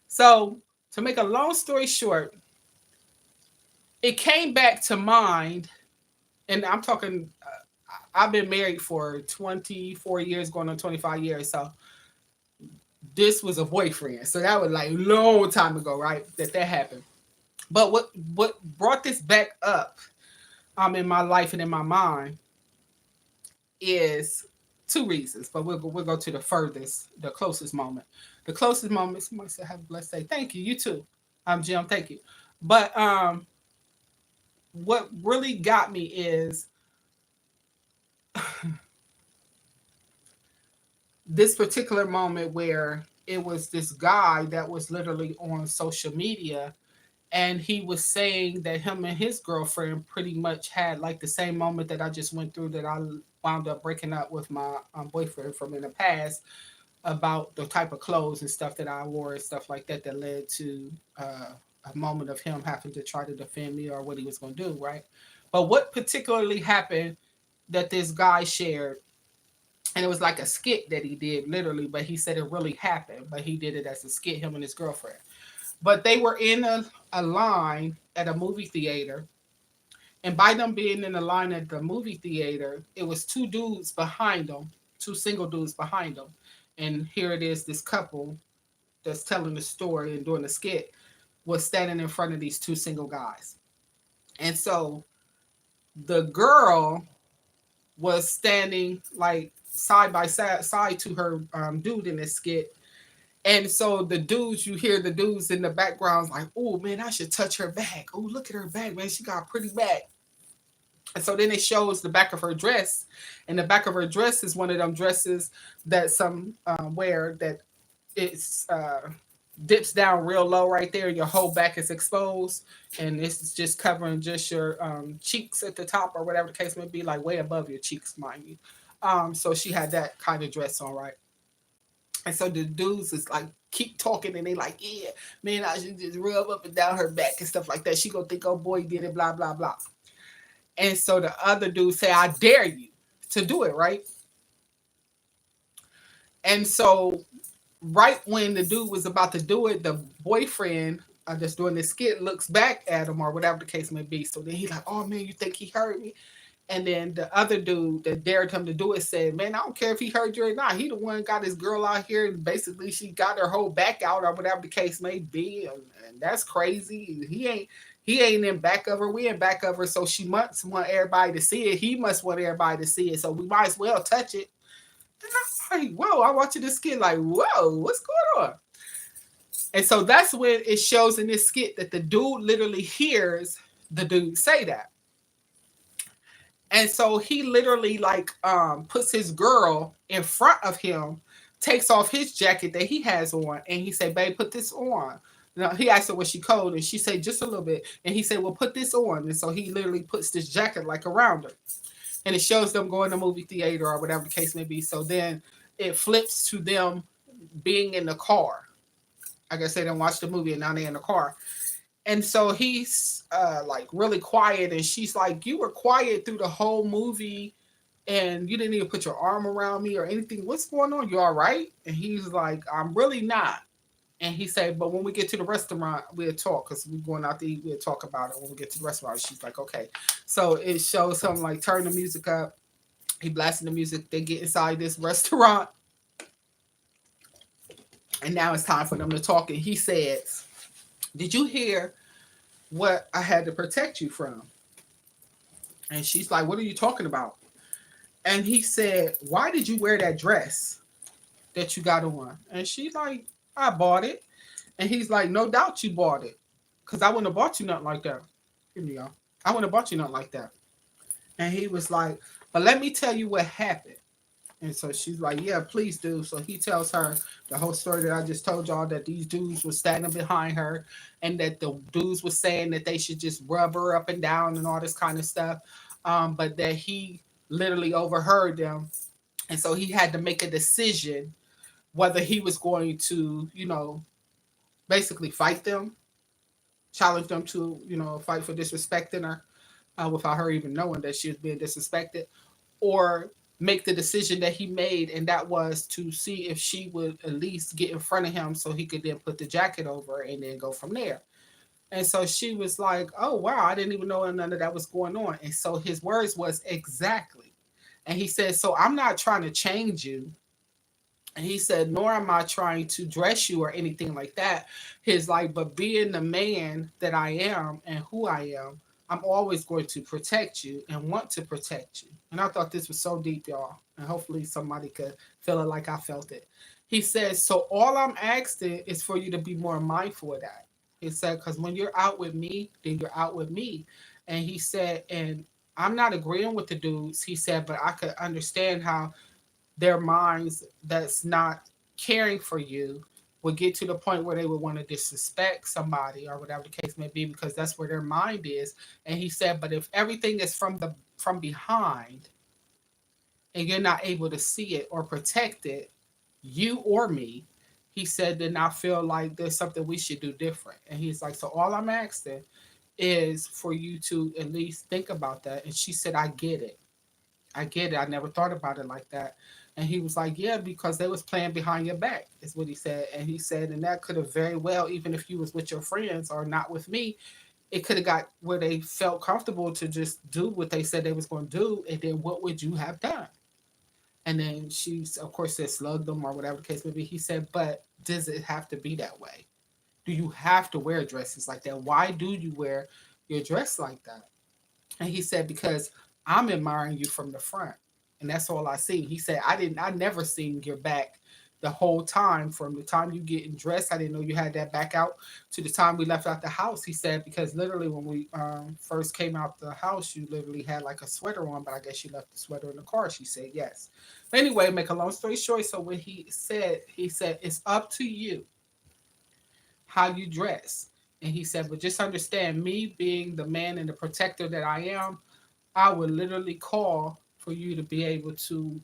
So to make a long story short, it came back to mind, and I'm talking. I've been married for 24 years, going on 25 years. So this was a boyfriend. So that was like a long time ago, right? That happened. But what brought this back up in my life and in my mind is two reasons. But we'll go to the closest moment. The closest moment, somebody said, have a blessed day. Thank you. You too. Jim, thank you. But what really got me is this particular moment where it was this guy that was literally on social media, and he was saying that him and his girlfriend pretty much had like the same moment that I just went through, that I wound up breaking up with my boyfriend from in the past, about the type of clothes and stuff that I wore and stuff like that, that led to a moment of him having to try to defend me or what he was going to do, right? But what particularly happened that this guy shared, and it was like a skit that he did literally, but he said it really happened, but he did it as a skit, him and his girlfriend. But they were in a line at a movie theater, and by them being in the line at the movie theater, it was two dudes behind them, two single dudes behind them. And here it is, this couple that's telling the story and doing the skit was standing in front of these two single guys. And so the girl was standing like side by side to her dude in this skit. And so the dudes, you hear the dudes in the background like, oh man, I should touch her back. Oh, look at her back, man. She got a pretty back. And so then it shows the back of her dress. And the back of her dress is one of them dresses that some wear that it's dips down real low right there. Your whole back is exposed. And it's just covering just your cheeks at the top or whatever the case may be, like way above your cheeks, mind you. So she had that kind of dress on, right? And so the dudes is like keep talking and they like, yeah, man, I should just rub up and down her back and stuff like that. She gonna think, oh boy, did it, blah, blah, blah. And so the other dude say, I dare you to do it, right? And so right when the dude was about to do it, the boyfriend that's doing this skit looks back at him or whatever the case may be. So then he's like, oh man, you think he heard me? And then the other dude that dared him to do it said, man, I don't care if he heard you or not. He the one got his girl out here and basically she got her whole back out or whatever the case may be. And that's crazy. He ain't in back of her. We in back of her. So she must want everybody to see it. He must want everybody to see it. So we might as well touch it. And I'm like, whoa, I watch this skit like, whoa, what's going on? And so that's when it shows in this skit that the dude literally hears the dude say that. And so he literally like puts his girl in front of him, takes off his jacket that he has on, and he said, babe, put this on. Now, he asked her was she cold, and she said just a little bit. And he said, well, put this on. And so he literally puts this jacket like around her. And it shows them going to movie theater or whatever the case may be. So then it flips to them being in the car. I guess they didn't watch the movie and now they're in the car. And so he's like really quiet, and she's like, you were quiet through the whole movie and you didn't even put your arm around me or anything. What's going on? You all right? And he's like, I'm really not. And he said, but when we get to the restaurant, we'll talk because we're going out to eat. We'll talk about it when we get to the restaurant. She's like, okay. So it shows him like turn the music up. He blasting the music. They get inside this restaurant. And now it's time for them to talk. And he says, did you hear what I had to protect you from? And she's like, what are you talking about? And he said, why did you wear that dress that you got on? And she's like, I bought it. And he's like, no doubt you bought it. Because I wouldn't have bought you nothing like that. Here we go. I wouldn't have bought you nothing like that. And he was like, but let me tell you what happened. And so she's like, yeah, please do. So he tells her the whole story that I just told y'all, that these dudes were standing behind her and that the dudes were saying that they should just rub her up and down and all this kind of stuff. But that he literally overheard them. And so he had to make a decision whether he was going to, basically fight them, challenge them to, fight for disrespecting her without her even knowing that she was being disrespected, or make the decision that he made, and that was to see if she would at least get in front of him so he could then put the jacket over and then go from there. And so she was like, oh, wow, I didn't even know none of that was going on. And so his words was exactly. And he said, so I'm not trying to change you. And he said, nor am I trying to dress you or anything like that. He's like, but being the man that I am and who I am, I'm always going to protect you and want to protect you. And I thought this was so deep, y'all. And hopefully somebody could feel it like I felt it. He says, so all I'm asking is for you to be more mindful of that. He said, because when you're out with me, then you're out with me. And he said, and I'm not agreeing with the dudes. He said, but I could understand how their minds that's not caring for you would get to the point where they would want to disrespect somebody or whatever the case may be because that's where their mind is. And he said, but if everything is from behind and you're not able to see it or protect it, you or me, he said, then I feel like there's something we should do different. And he's like, so all I'm asking is for you to at least think about that. And she said, I get it. I get it. I never thought about it like that. And he was like, yeah, because they was playing behind your back, is what he said. And he said, and that could have very well, even if you was with your friends or not with me, it could have got where they felt comfortable to just do what they said they was going to do. And then what would you have done? And then she, of course, said slug them or whatever the case may be. He said, but does it have to be that way? Do you have to wear dresses like that? Why do you wear your dress like that? And he said, because I'm admiring you from the front. And that's all I see. He said, I never seen your back the whole time. From the time you getting dressed, I didn't know you had that back out to the time we left out the house. He said, because literally when we first came out the house, you literally had like a sweater on, but I guess you left the sweater in the car. She said, yes. But anyway, make a long story short. So when he said, it's up to you how you dress. And he said, but just understand me being the man and the protector that I am, I would literally call for you to be able to,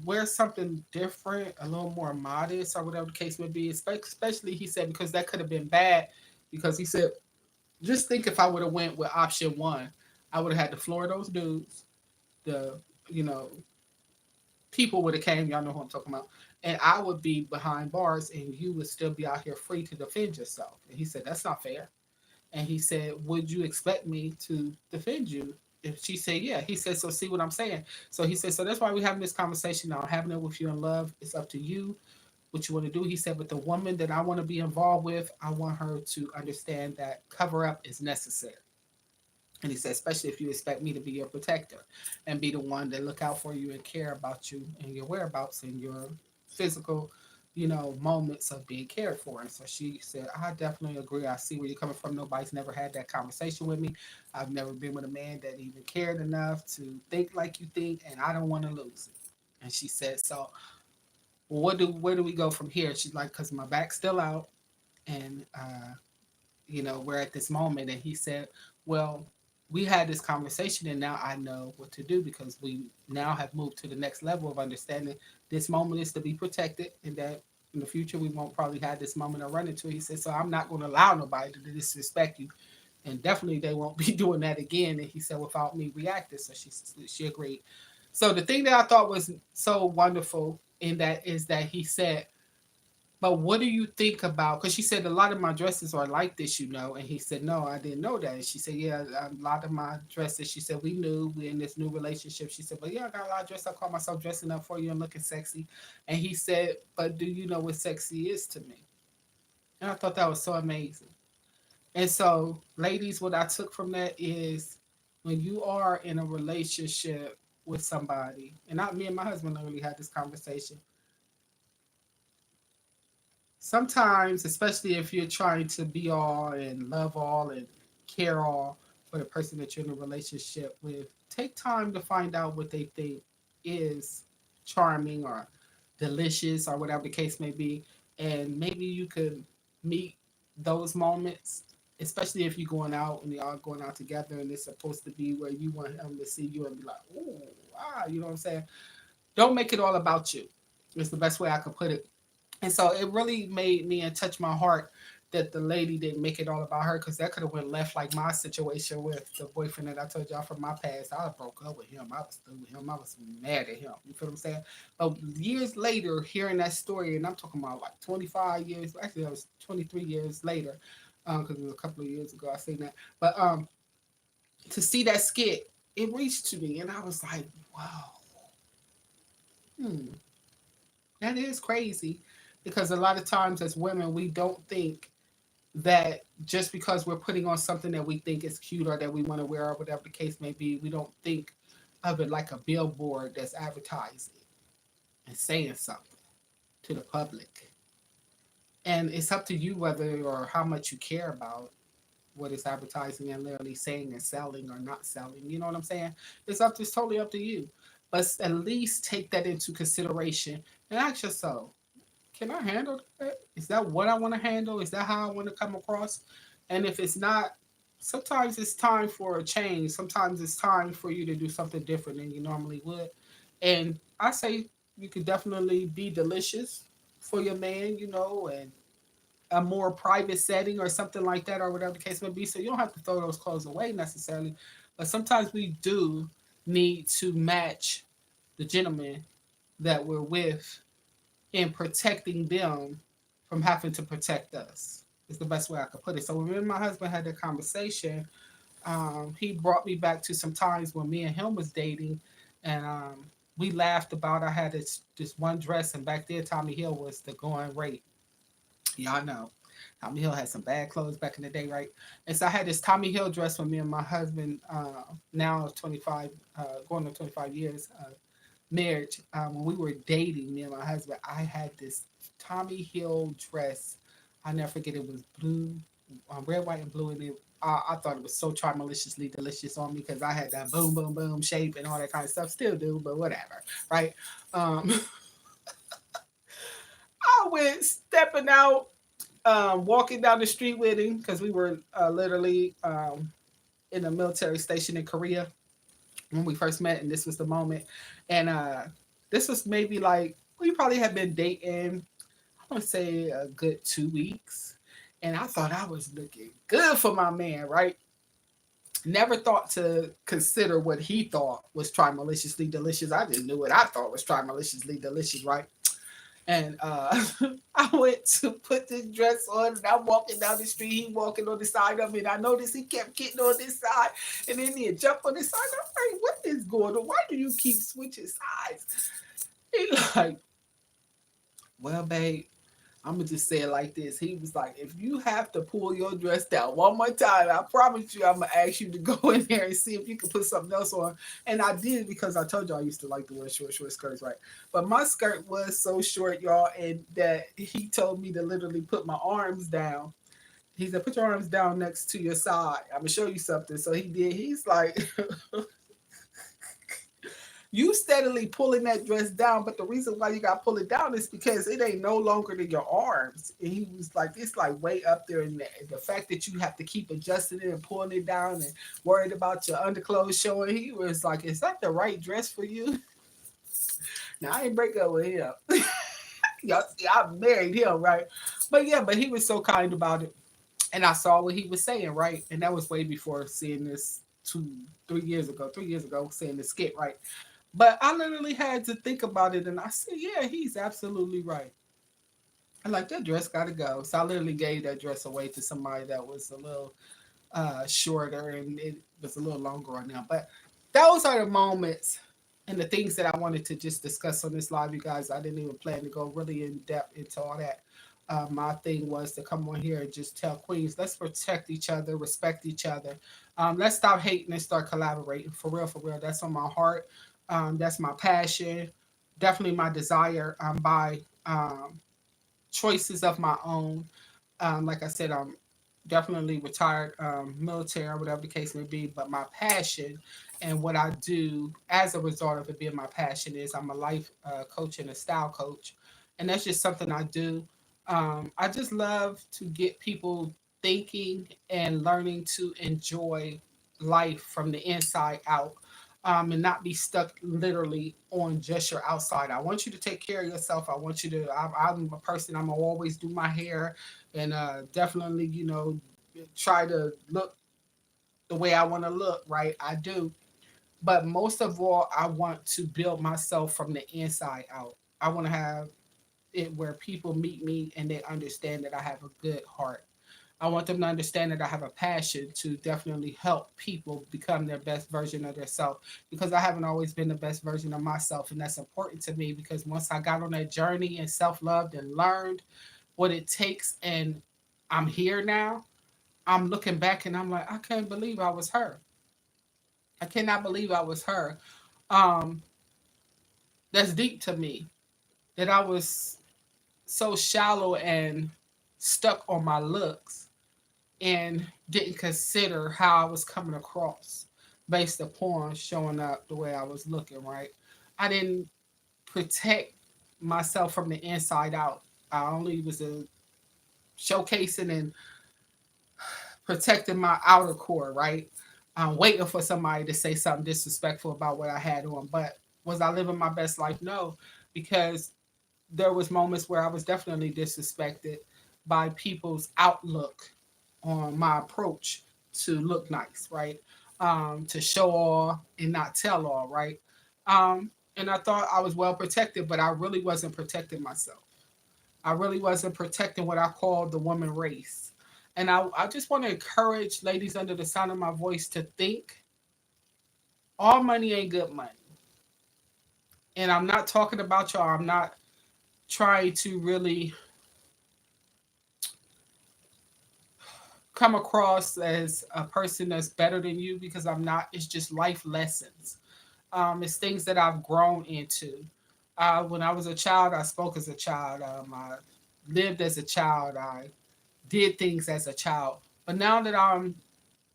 wear something different, a little more modest or whatever the case may be. Especially, he said, because that could have been bad. Because he said, just think if I would have went with option one, I would have had to floor those dudes. The, you know, people would have came. Y'all know who I'm talking about. And I would be behind bars, and you would still be out here free to defend yourself. And he said, that's not fair. And he said, would you expect me to defend you? If she said, yeah. He said, so see what I'm saying? So he said, so that's why we're having this conversation now. Having it with you in love. It's up to you what you want to do. He said, but the woman that I want to be involved with, I want her to understand that cover up is necessary. And he said, especially if you expect me to be your protector and be the one that look out for you and care about you and your whereabouts and your physical, moments of being cared for. And so she said, I definitely agree. I see where you're coming from. Nobody's never had that conversation with me. I've never been with a man that even cared enough to think like you think, and I don't want to lose it. And she said, so where do we go from here? She's like, because my back's still out, and we're at this moment. And he said, well, we had this conversation and now I know what to do because we now have moved to the next level of understanding this moment is to be protected and that in the future we won't probably have this moment of run into. He said, so I'm not going to allow nobody to disrespect you. And definitely they won't be doing that again. And he said, without me reacting. So she agreed. So the thing that I thought was so wonderful in that is that he said, but what do you think about? Because she said a lot of my dresses are like this, And he said, no, I didn't know that. And she said, yeah, a lot of my dresses. She said, we knew we're in this new relationship. She said, but yeah, I got a lot of dresses. I call myself dressing up for you and looking sexy. And he said, but do you know what sexy is to me? And I thought that was so amazing. And so, ladies, what I took from that is when you are in a relationship with somebody, and not me and my husband literally had this conversation sometimes, especially if you're trying to be all and love all and care all for the person that you're in a relationship with, take time to find out what they think is charming or delicious or whatever the case may be. And maybe you could meet those moments, especially if you're going out and y'all going out together and it's supposed to be where you want him to see you and be like, oh, you know what I'm saying? Don't make it all about you. It's the best way I could put it. And so it really made me and touched my heart that the lady didn't make it all about her because that could have went left like my situation with the boyfriend that I told y'all from my past. I broke up with him. I was through with him. I was mad at him. You feel what I'm saying? But years later, hearing that story, and I'm talking about like 25 years. Actually, that was 23 years later because it was a couple of years ago I seen that. But to see that skit, it reached to me, and I was like, wow, that is crazy because a lot of times as women we don't think that just because we're putting on something that we think is cute or that we want to wear or whatever the case may be, we don't think of it like a billboard that's advertising and saying something. to the public. And it's up to you whether or how much you care about what is advertising and literally saying and selling or not selling. You know what I'm saying? It's totally up to you. But at least take that into consideration and ask yourself, can I handle that? Is that what I want to handle? Is that how I want to come across? And if it's not, sometimes it's time for a change. Sometimes it's time for you to do something different than you normally would. And I say you could definitely be delicious for your man, and a more private setting or something like that, or whatever the case may be. So you don't have to throw those clothes away necessarily. But sometimes we do need to match the gentleman that we're with in protecting them from having to protect us. Is the best way I could put it. So when me and my husband had that conversation, he brought me back to some times when me and him was dating, and we laughed about. I had this one dress, and back then Tommy Hill was the going rate. Y'all know. Tommy Hill had some bad clothes back in the day, right? And so I had this Tommy Hill dress for me and my husband, now 25, going on 25 years marriage. When we were dating, me and my husband, I had this Tommy Hill dress. I never forget. It was blue, red, white, and blue, and I thought it was so maliciously delicious on me because I had that boom, boom, boom shape and all that kind of stuff. Still do, but whatever, right? Um, I went stepping out, walking down the street with him because we were literally in a military station in Korea when we first met, and this was the moment. And this was maybe like we probably had been dating, I want to say a good 2 weeks, and I thought I was looking good for my man, right? Never thought to consider what he thought was try maliciously delicious. I just knew what I thought was try maliciously delicious, right? And I went to put this dress on, and I'm walking down the street. He walking on the side of me, and I noticed he kept getting on this side, and then he'd jump on this side. I'm like, what is going on? Why do you keep switching sides? He like, well, babe, I'm gonna just say it like this. He was like, if you have to pull your dress down one more time, I promise you, I'm gonna ask you to go in there and see if you can put something else on. And I did because I told you I used to like to wear short skirts, right? But my skirt was so short, y'all, and that he told me to literally put my arms down. He said, put your arms down next to your side. I'm gonna show you something. So he did. He's like, you steadily pulling that dress down, but the reason why you got to pull it down is because it ain't no longer than your arms. And he was like, it's like way up there, and the fact that you have to keep adjusting it and pulling it down and worried about your underclothes showing. He was like, is that the right dress for you? Now I ain't break up with him. Y'all see, I married him, right? But yeah, but he was so kind about it, and I saw what he was saying, right? And that was way before seeing this 2, 3 years ago. 3 years ago, seeing the skit, right? But I literally had to think about it, and I said, "Yeah, he's absolutely right." I like that dress got to go. So I literally gave that dress away to somebody that was a little shorter, and it was a little longer on them. But those are the moments and the things that I wanted to just discuss on this live, you guys. I didn't even plan to go really in depth into all that. My thing was to come on here and just tell Queens, let's protect each other, respect each other. Let's stop hating and start collaborating. For real, for real. That's on my heart. That's my passion. Definitely my desire by choices of my own. Like I said, I'm definitely retired military or whatever the case may be, but my passion and what I do as a result of it being my passion is I'm a life coach and a style coach. And that's just something I do. I just love to get people thinking and learning to enjoy life from the inside out, and not be stuck literally on just your outside. I want you to take care of yourself. I want you to. I'm a person. I'm gonna always do my hair, and definitely, try to look the way I want to look. Right, I do. But most of all, I want to build myself from the inside out. I want to have it where people meet me and they understand that I have a good heart. I want them to understand that I have a passion to definitely help people become their best version of themselves, because I haven't always been the best version of myself. And that's important to me because once I got on that journey and self loved and learned what it takes, and I'm here now, I'm looking back and I'm like, I can't believe I was her. I cannot believe I was her. Um, that's deep to me that I was. so shallow and stuck on my looks and didn't consider how I was coming across based upon showing up the way I was looking, right? I didn't protect myself from the inside out. I only was showcasing and protecting my outer core, right? Waiting for somebody to say something disrespectful about what I had on. But was I living my best life? No, because there was moments where I was definitely disrespected by people's outlook on my approach to look nice, right? To show all and not tell all, right? And I thought I was well protected, but I really wasn't protecting myself. I really wasn't protecting what I call the woman race. And I just want to encourage ladies under the sound of my voice to think all money ain't good money. And I'm not talking about y'all. I'm not trying to really come across as a person that's better than you because I'm not. It's just life lessons. It's things that I've grown into. When I was a child, I spoke as a child. I lived as a child. I did things as a child. But now that I'm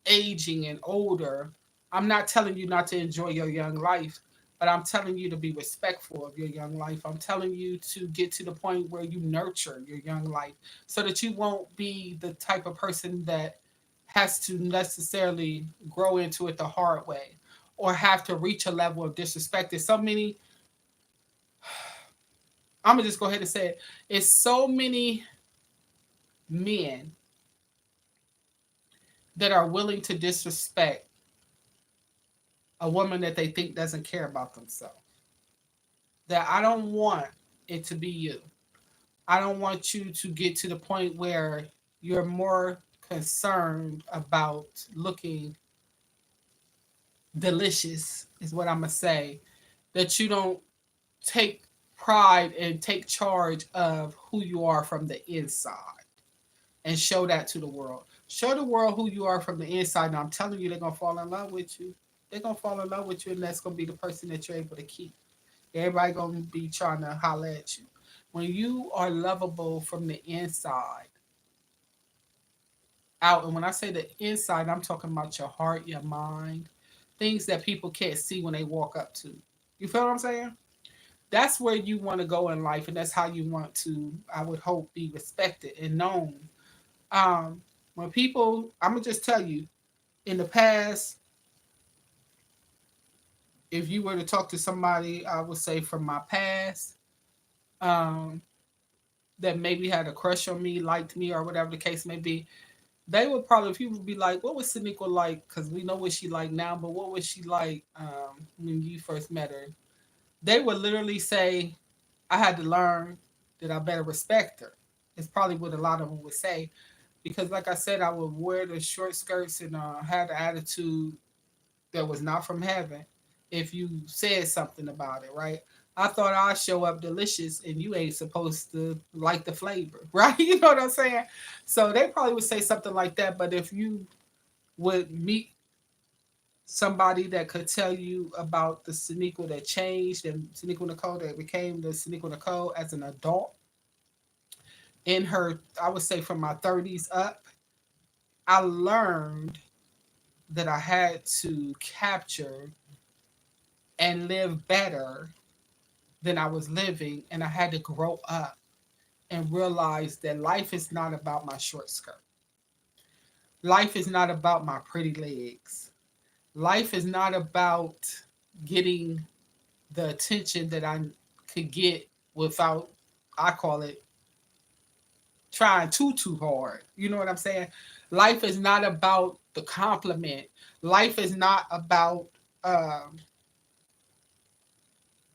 aging and older, I'm not telling you not to enjoy your young life, but I'm telling you to be respectful of your young life. I'm telling you to get to the point where you nurture your young life so that you won't be the type of person that has to necessarily grow into it the hard way or have to reach a level of disrespect. There's so many, I'm going to just go ahead and say it. It's so many men that are willing to disrespect a woman that they think doesn't care about themselves. That I don't want it to be you. I don't want you to get to the point where you're more concerned about looking delicious, is what I'm going to say, that you don't take pride and take charge of who you are from the inside and show that to the world. Show the world who you are from the inside. And I'm telling you, they're going to fall in love with you. They're going to fall in love with you, and that's going to be the person that you're able to keep. Everybody gonna be trying to holler at you. When you are lovable from the inside out, and when I say the inside, I'm talking about your heart, your mind, things that people can't see when they walk up to. You feel what I'm saying? That's where you want to go in life, and that's how you want to, I would hope, be respected and known. Um, when people, I'm gonna just tell you, in the past, if you were to talk to somebody, I would say from my past, um, that maybe had a crush on me, liked me, or whatever the case may be, they would probably, if you would be like, what was Cenequa like? Because we know what she like now, but what was she like when you first met her? They would literally say, I had to learn that I better respect her. It's probably what a lot of them would say. Because, like I said, I would wear the short skirts and had an attitude that was not from heaven if you said something about it, right? I thought I'd show up delicious and you ain't supposed to like the flavor, right? You know what I'm saying? So they probably would say something like that. But if you would meet somebody that could tell you about the Cenequa that changed and Cenequa Nikkole that became the Cenequa Nikkole as an adult in her, I would say from my 30s up, I learned that I had to capture and live better than I was living, and I had to grow up and realize that life is not about my short skirt. Life is not about my pretty legs. Life is not about getting the attention that I could get without, I call it, trying too hard. You know what I'm saying? Life is not about the compliment. Life is not about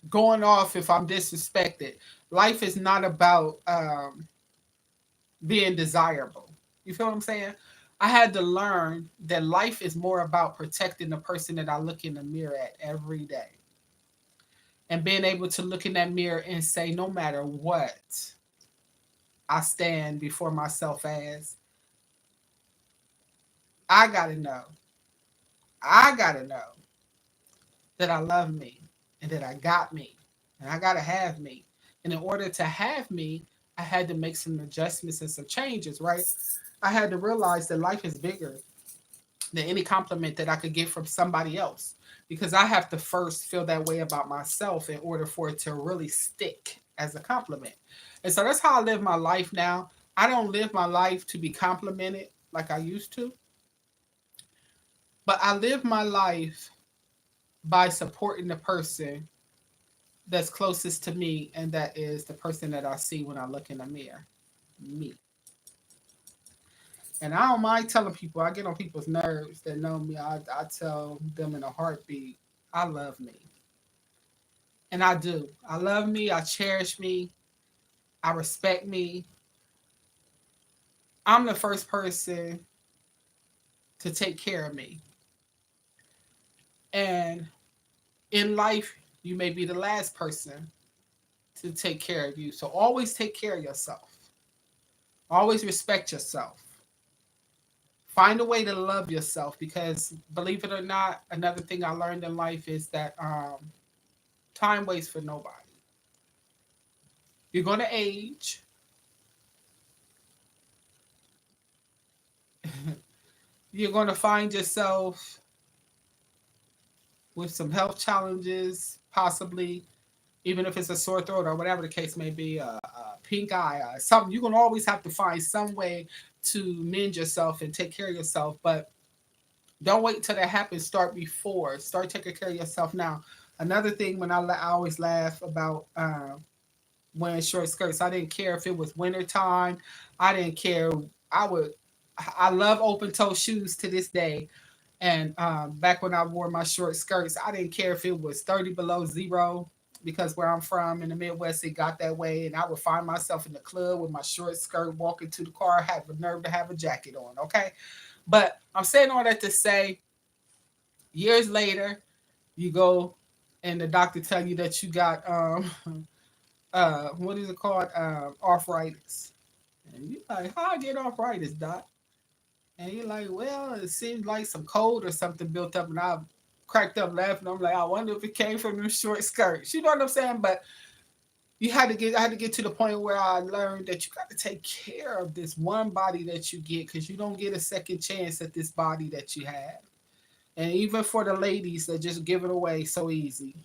going off if I'm disrespected. Life is not about being desirable. You feel what I'm saying? I had to learn that life is more about protecting the person that I look in the mirror at every day. And being able to look in that mirror and say, no matter what, I stand before myself as, I gotta know, I gotta know that I love me and that I got me and I gotta have me. And in order to have me, I had to make some adjustments and some changes, right? I had to realize that life is bigger than any compliment that I could get from somebody else, because I have to first feel that way about myself in order for it to really stick as a compliment. And so that's how I live my life now. I don't live my life to be complimented like I used to, but I live my life by supporting the person that's closest to me, and that is the person that I see when I look in the mirror, me. And I don't mind telling people, I get on people's nerves that know me. I tell them in a heartbeat, I love me. And I do. I love me. I cherish me. I respect me. I'm the first person to take care of me. And in life, you may be the last person to take care of you. So always take care of yourself. Always respect yourself. Find a way to love yourself, because believe it or not, another thing I learned in life is that time waits for nobody. You're going to age. You're going to find yourself with some health challenges, possibly, even if it's a sore throat or whatever the case may be, a pink eye, something. You're going to always have to find some way to mend yourself and take care of yourself. But don't wait till that happens. Start before. Start taking care of yourself now. Another thing, when I always laugh about wearing short skirts. I didn't care if it was winter time. I didn't care. I would. I love open toe shoes to this day. And back when I wore my short skirts, I didn't care if it was 30 below zero, because where I'm from in the Midwest, it got that way. And I would find myself in the club with my short skirt, walking to the car, have the nerve to have a jacket on. Okay. But I'm saying all that to say, years later, you go and the doctor tell you that you got what is it called, arthritis, and you like, how I get arthritis, doc? And you're like, well, it seems like some cold or something built up, and I cracked up laughing. I'm like, I wonder if it came from them short skirts. You know what I'm saying? But I had to get to the point where I learned that you got to take care of this one body that you get, because you don't get a second chance at this body that you have. And even for the ladies that just give it away so easy,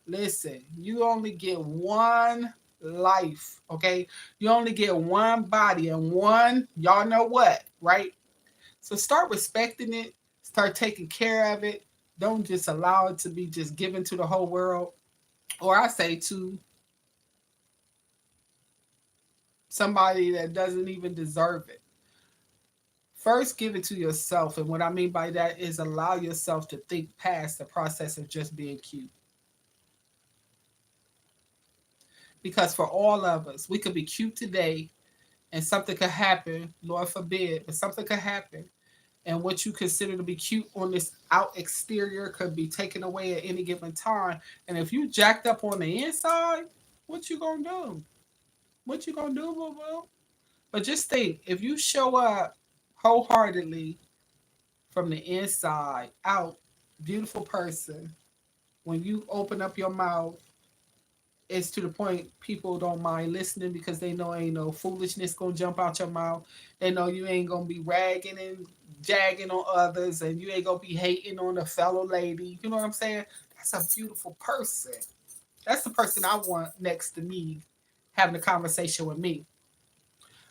listen, you only get one life, okay? You only get one body and one, y'all know what, right? So start respecting it, start taking care of it. Don't just allow it to be just given to the whole world, or I say to somebody that doesn't even deserve it. First, give it to yourself. And what I mean by that is allow yourself to think past the process of just being cute. Because for all of us, we could be cute today and something could happen, Lord forbid, but something could happen. And what you consider to be cute on this out exterior could be taken away at any given time. And if you jacked up on the inside, what you gonna do? What you gonna do, boo boo? But just think, if you show up wholeheartedly from the inside out, beautiful person, when you open up your mouth, it's to the point people don't mind listening, because they know ain't no foolishness gonna jump out your mouth. They know you ain't gonna be ragging and jagging on others, and you ain't gonna be hating on a fellow lady. You know what I'm saying? That's a beautiful person. That's the person I want next to me, having a conversation with me.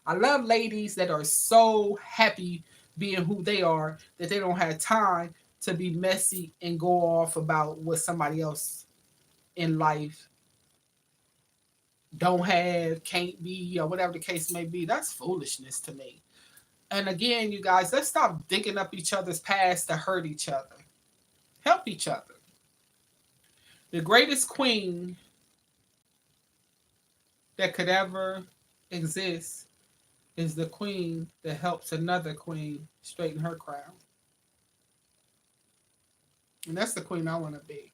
I love ladies that are so happy being who they are that they don't have time to be messy and go off about what somebody else in life don't have, can't be, or whatever the case may be. That's foolishness to me. And again, you guys, let's stop digging up each other's past to hurt each other. Help each other. The greatest queen that could ever exist is the queen that helps another queen straighten her crown. And that's the queen I want to be.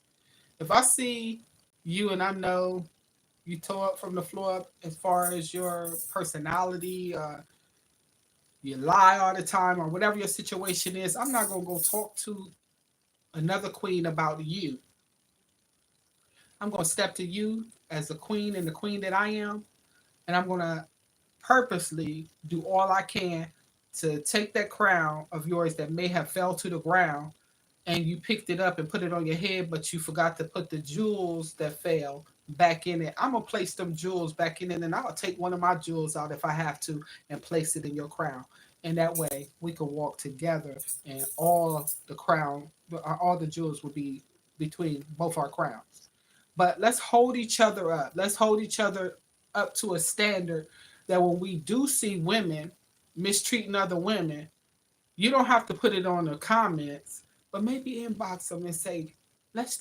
If I see you and I know you tore up from the floor up as far as your personality, you lie all the time, or whatever your situation is, I'm not going to go talk to another queen about you. I'm going to step to you as the queen and the queen that I am, and I'm going to purposely do all I can to take that crown of yours that may have fell to the ground, and you picked it up and put it on your head, but you forgot to put the jewels that fell back in it. I'm gonna place them jewels back in it, and I'll take one of my jewels out if I have to and place it in your crown. And that way we can walk together, and all the jewels will be between both our crowns. But let's hold each other up. Let's hold each other up to a standard that when we do see women mistreating other women, you don't have to put it on the comments, but maybe inbox them and say, let's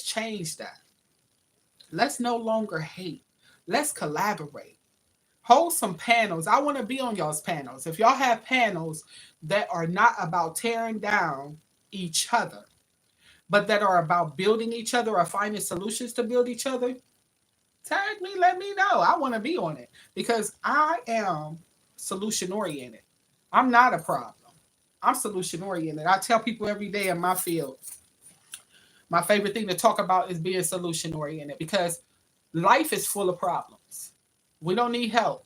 change that. Let's no longer hate. Let's collaborate. Hold some panels. I want to be on y'all's panels. If y'all have panels that are not about tearing down each other, but that are about building each other or finding solutions to build each other, tag me, let me know. I want to be on it because I am solution oriented. I'm not a problem. I'm solution oriented. I tell people every day in my field, my favorite thing to talk about is being solution oriented because life is full of problems. We don't need help.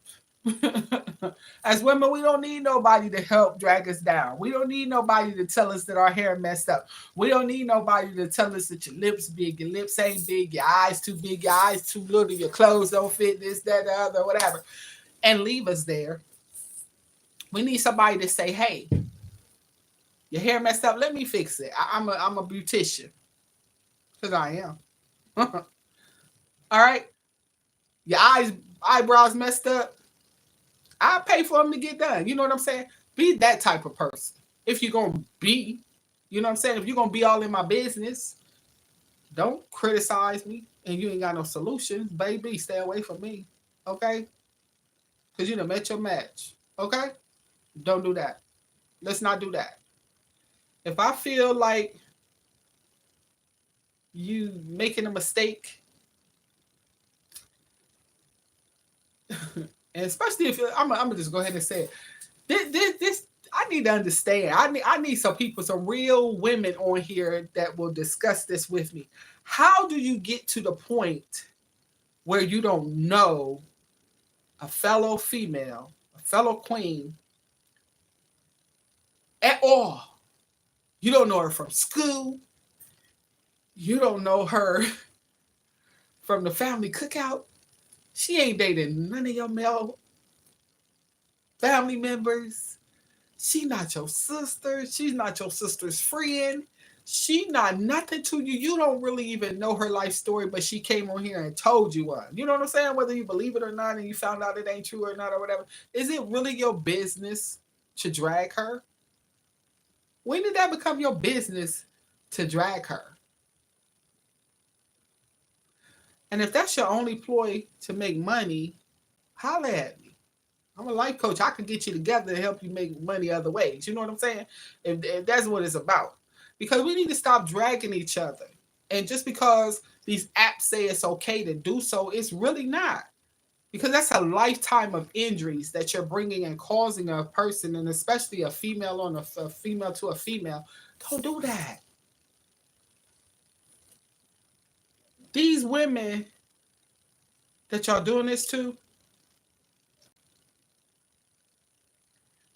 As women, we don't need nobody to help drag us down. We don't need nobody to tell us that our hair messed up. We don't need nobody to tell us that your lips big, your lips ain't big, your eyes too big, your eyes too little, your clothes don't fit, this, that, the other, whatever, and leave us there. We need somebody to say, hey, your hair messed up, let me fix it. I'm a beautician. Because I am. All right? Your eyebrows messed up, I'll pay for them to get done. You know what I'm saying? Be that type of person. If you're going to be, you know what I'm saying? If you're going to be all in my business, don't criticize me and you ain't got no solutions. Baby, stay away from me. Okay? Because you done met your match. Okay? Don't do that. Let's not do that. If I feel like you making a mistake, and especially if I'm gonna just go ahead and say it. This I need to understand. I need some people, some real women on here that will discuss this with me. How do you get to the point where you don't know a fellow female, a fellow queen at all? You don't know her from school. You don't know her from the family cookout. She ain't dating none of your male family members. She not your sister. She's not your sister's friend. She not nothing to you. You don't really even know her life story, but she came on here and told you one. You know what I'm saying? Whether you believe it or not, and you found out it ain't true or not or whatever. Is it really your business to drag her? When did that become your business to drag her? And if that's your only ploy to make money, holla at me. I'm a life coach. I can get you together to help you make money other ways. You know what I'm saying? If that's what it's about. Because we need to stop dragging each other. And just because these apps say it's okay to do so, it's really not. Because that's a lifetime of injuries that you're bringing and causing a person, and especially a female on a female to a female. Don't do that. These women that y'all doing this to,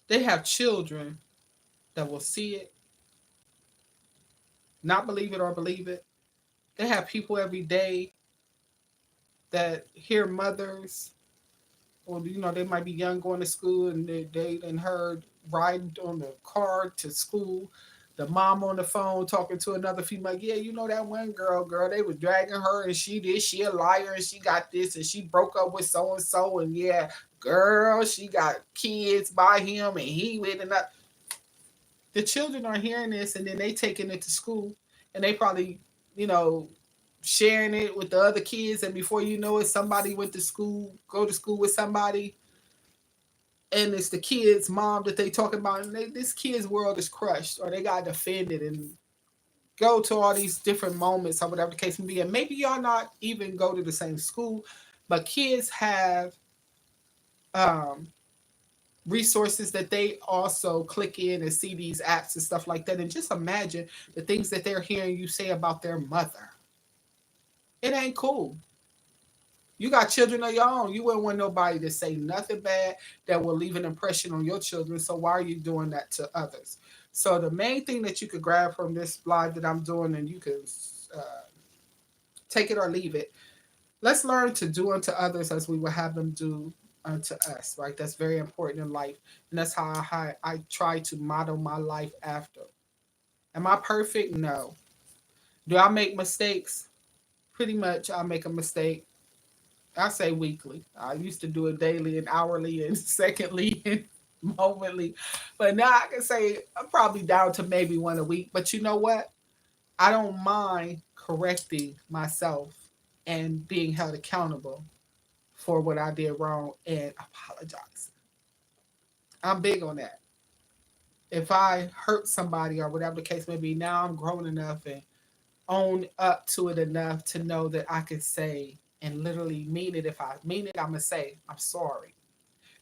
they have children that will see it, not believe it or believe it. They have people every day that hear mothers, or they might be young going to school, and they and heard riding on the car to school. The mom on the phone talking to another female. Yeah, you know that one girl, they was dragging her, and she a liar, and she got this, and she broke up with so and so, and yeah, girl, she got kids by him, and he with another. The children are hearing this, and then they taking it to school, and they probably, sharing it with the other kids, and before you know it, somebody went to school, go to school with somebody, and it's the kid's mom that they talking about, and this kid's world is crushed, or they got offended and go to all these different moments or whatever the case may be. And maybe y'all not even go to the same school, but kids have um, resources that they also click in and see these apps and stuff like that. And just imagine the things that they're hearing you say about their mother. It ain't cool. You got children of your own. You wouldn't want nobody to say nothing bad that will leave an impression on your children. So why are you doing that to others? So the main thing that you could grab from this live that I'm doing, and you can uh, take it or leave it. Let's learn to do unto others as we would have them do unto us. Right? That's very important in life, and that's how I try to model my life after. Am I perfect? No. Do I make mistakes? Pretty much, I make a mistake. I say weekly. I used to do it daily and hourly and secondly and momently. But now I can say I'm probably down to maybe one a week. But you know what? I don't mind correcting myself and being held accountable for what I did wrong and apologize. I'm big on that. If I hurt somebody or whatever the case may be, now I'm grown enough and own up to it enough to know that I can say and literally mean it. If I mean it, I'm gonna say I'm sorry,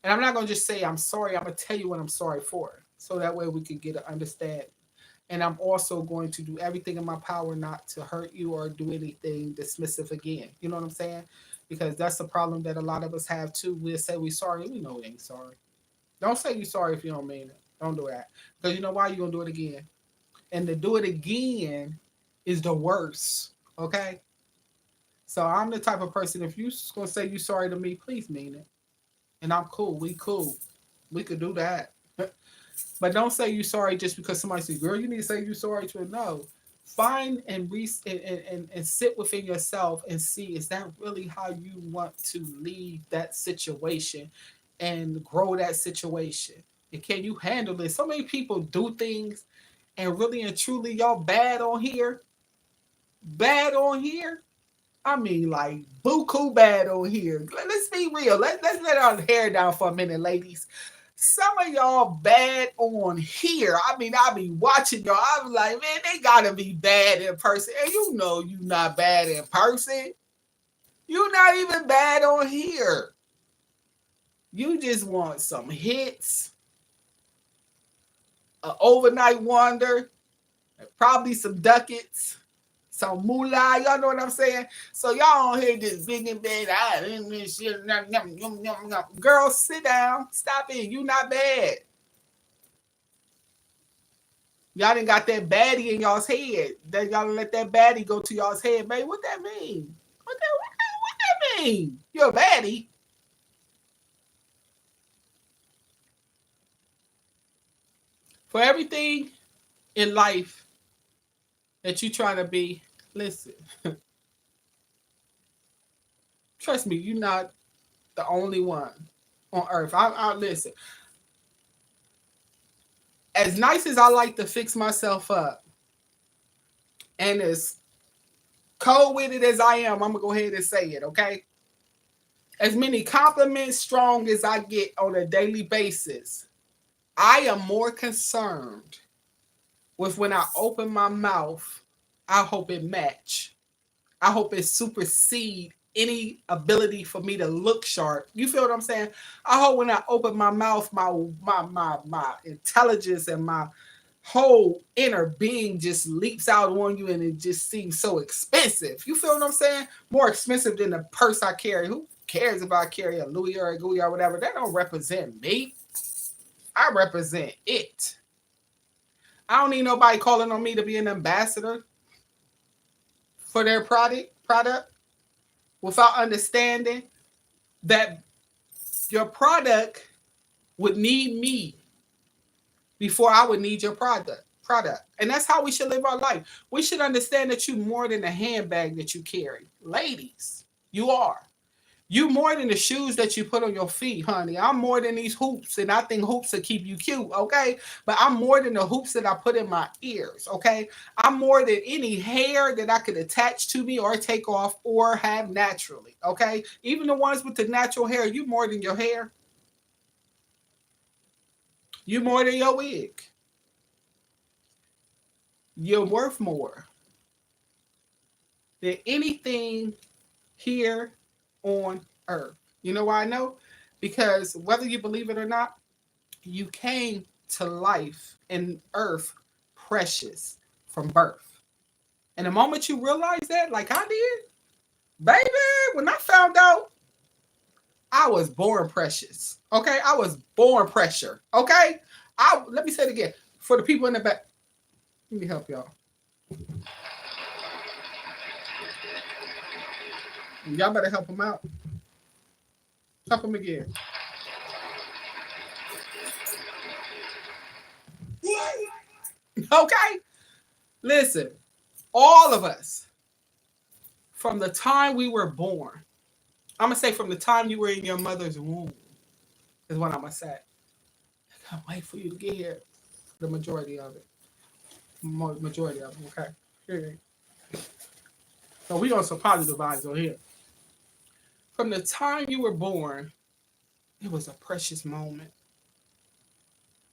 and I'm not gonna just say I'm sorry. I'm gonna tell you what I'm sorry for, so that way we can get an understanding. And I'm also going to do everything in my power not to hurt you or do anything dismissive again. You know what I'm saying? Because that's the problem that a lot of us have too. We'll say we're sorry. We know we ain't sorry. Don't say you're sorry if you don't mean it. Don't do that. Because you know why? You're going to do it again. And to do it again is the worst. Okay? So I'm the type of person, if you're going to say you're sorry to me, please mean it. And I'm cool. We cool. We could do that. But don't say you're sorry just because somebody says, girl, you need to say you're sorry to it. No. Find and sit within yourself and see, is that really how you want to leave that situation and grow that situation? And can you handle it? So many people do things and really and truly, y'all bad on here. Bad on here. I mean, like, buku bad on here. Let's be real. Let's let our hair down for a minute, ladies. Some of y'all bad on here. I mean, I be watching y'all. I be like, man, they gotta be bad in person. And you know you not bad in person. You not even bad on here. You just want some hits, an overnight wonder, probably some ducats, some moolah. Y'all know what I'm saying? So y'all on here just big and bad. Girl, sit down. Stop it. You not bad. Y'all done got that baddie in y'all's head. That y'all let that baddie go to y'all's head, baby. What that mean? What that mean? You're a baddie. For everything in life that you trying to be, listen. Trust me, you're not the only one on earth. I listen. As nice as I like to fix myself up, and as cold with it as I am, I'm gonna go ahead and say it, okay? As many compliments strong as I get on a daily basis, I am more concerned with when I open my mouth. I hope it match. I hope it supersede any ability for me to look sharp. You feel what I'm saying? I hope when I open my mouth, my intelligence and my whole inner being just leaps out on you and it just seems so expensive. You feel what I'm saying? More expensive than the purse I carry. Who cares if I carry a Louis or a Gooey or whatever? That don't represent me. I represent it. I don't need nobody calling on me to be an ambassador for their product without understanding that your product would need me before I would need your product. And that's how we should live our life. We should understand that you're more than a handbag that you carry. Ladies, you are. You more than the shoes that you put on your feet, honey. I'm more than these hoops, and I think hoops will keep you cute, okay? But I'm more than the hoops that I put in my ears, okay? I'm more than any hair that I could attach to me or take off or have naturally, okay? Even the ones with the natural hair, you more than your hair. You more than your wig. You're worth more than anything here on earth. You know why I know? Because whether you believe it or not, you came to life in earth precious from birth. And the moment you realize that, like I did, Baby, when I found out, I was born precious. Okay, I was born pressure. Okay, let me say it again for the people in the back. Let me help y'all. Y'all better help them out. Help them again. Okay, listen, all of us, from the time we were born, I'm gonna say from the time you were in your mother's womb, is what I'm gonna say. I can't wait for you to get here. The majority of it, majority of them. Okay, here. So we on some positive vibes on here. From the time you were born, it was a precious moment.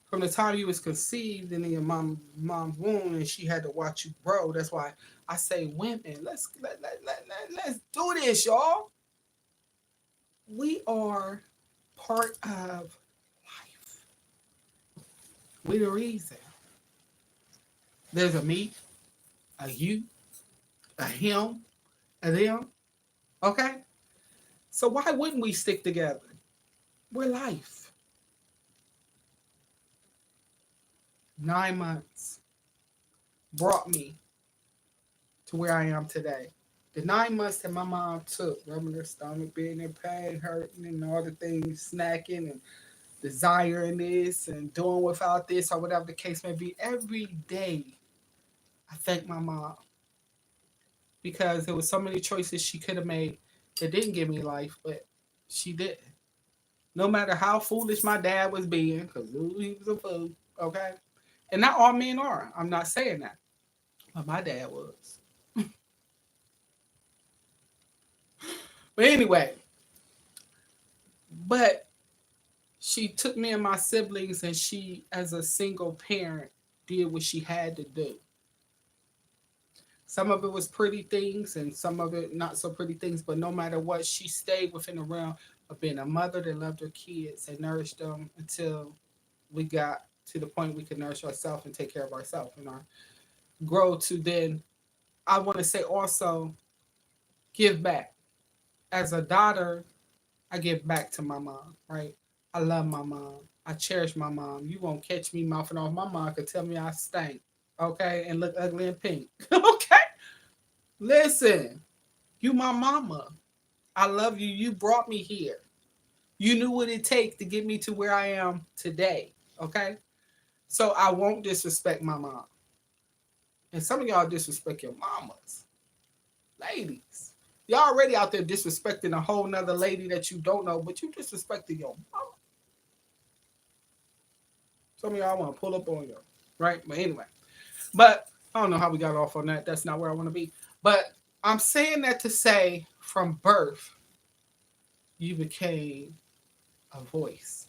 From the time you was conceived and in your mom's womb, and she had to watch you grow. That's why I say, women, let's do this, y'all. We are part of life. We the reason. There's a me, a you, a him, a them. Okay? So why wouldn't we stick together? We're life. 9 months brought me to where I am today. The 9 months that my mom took, rubbing her stomach, being in pain, hurting, and all the things, snacking and desiring this and doing without this or whatever the case may be, every day I thank my mom because there was so many choices she could have made that didn't give me life, but she didn't. No matter how foolish my dad was being, because he was a fool, okay? And not all men are. I'm not saying that. But my dad was. But anyway, but she took me and my siblings and she, as a single parent, did what she had to do. Some of it was pretty things and some of it not so pretty things, but no matter what, she stayed within the realm of being a mother that loved her kids and nourished them until we got to the point we could nourish ourselves and take care of ourselves and our grow to then, I want to say also, give back. As a daughter, I give back to my mom, right? I love my mom. I cherish my mom. You won't catch me mouthing off. My mom could tell me I stink, okay, and look ugly and pink, okay? Listen, you my mama. I love you. You brought me here. You knew what it takes to get me to where I am today, okay? So I won't disrespect my mom. And some of y'all disrespect your mamas. Ladies, y'all already out there disrespecting a whole nother lady that you don't know, but you disrespecting your mama. Some of y'all want to pull up on you, right? But anyway, but I don't know how we got off on that. That's not where I want to be. But I'm saying that to say from birth, you became a voice.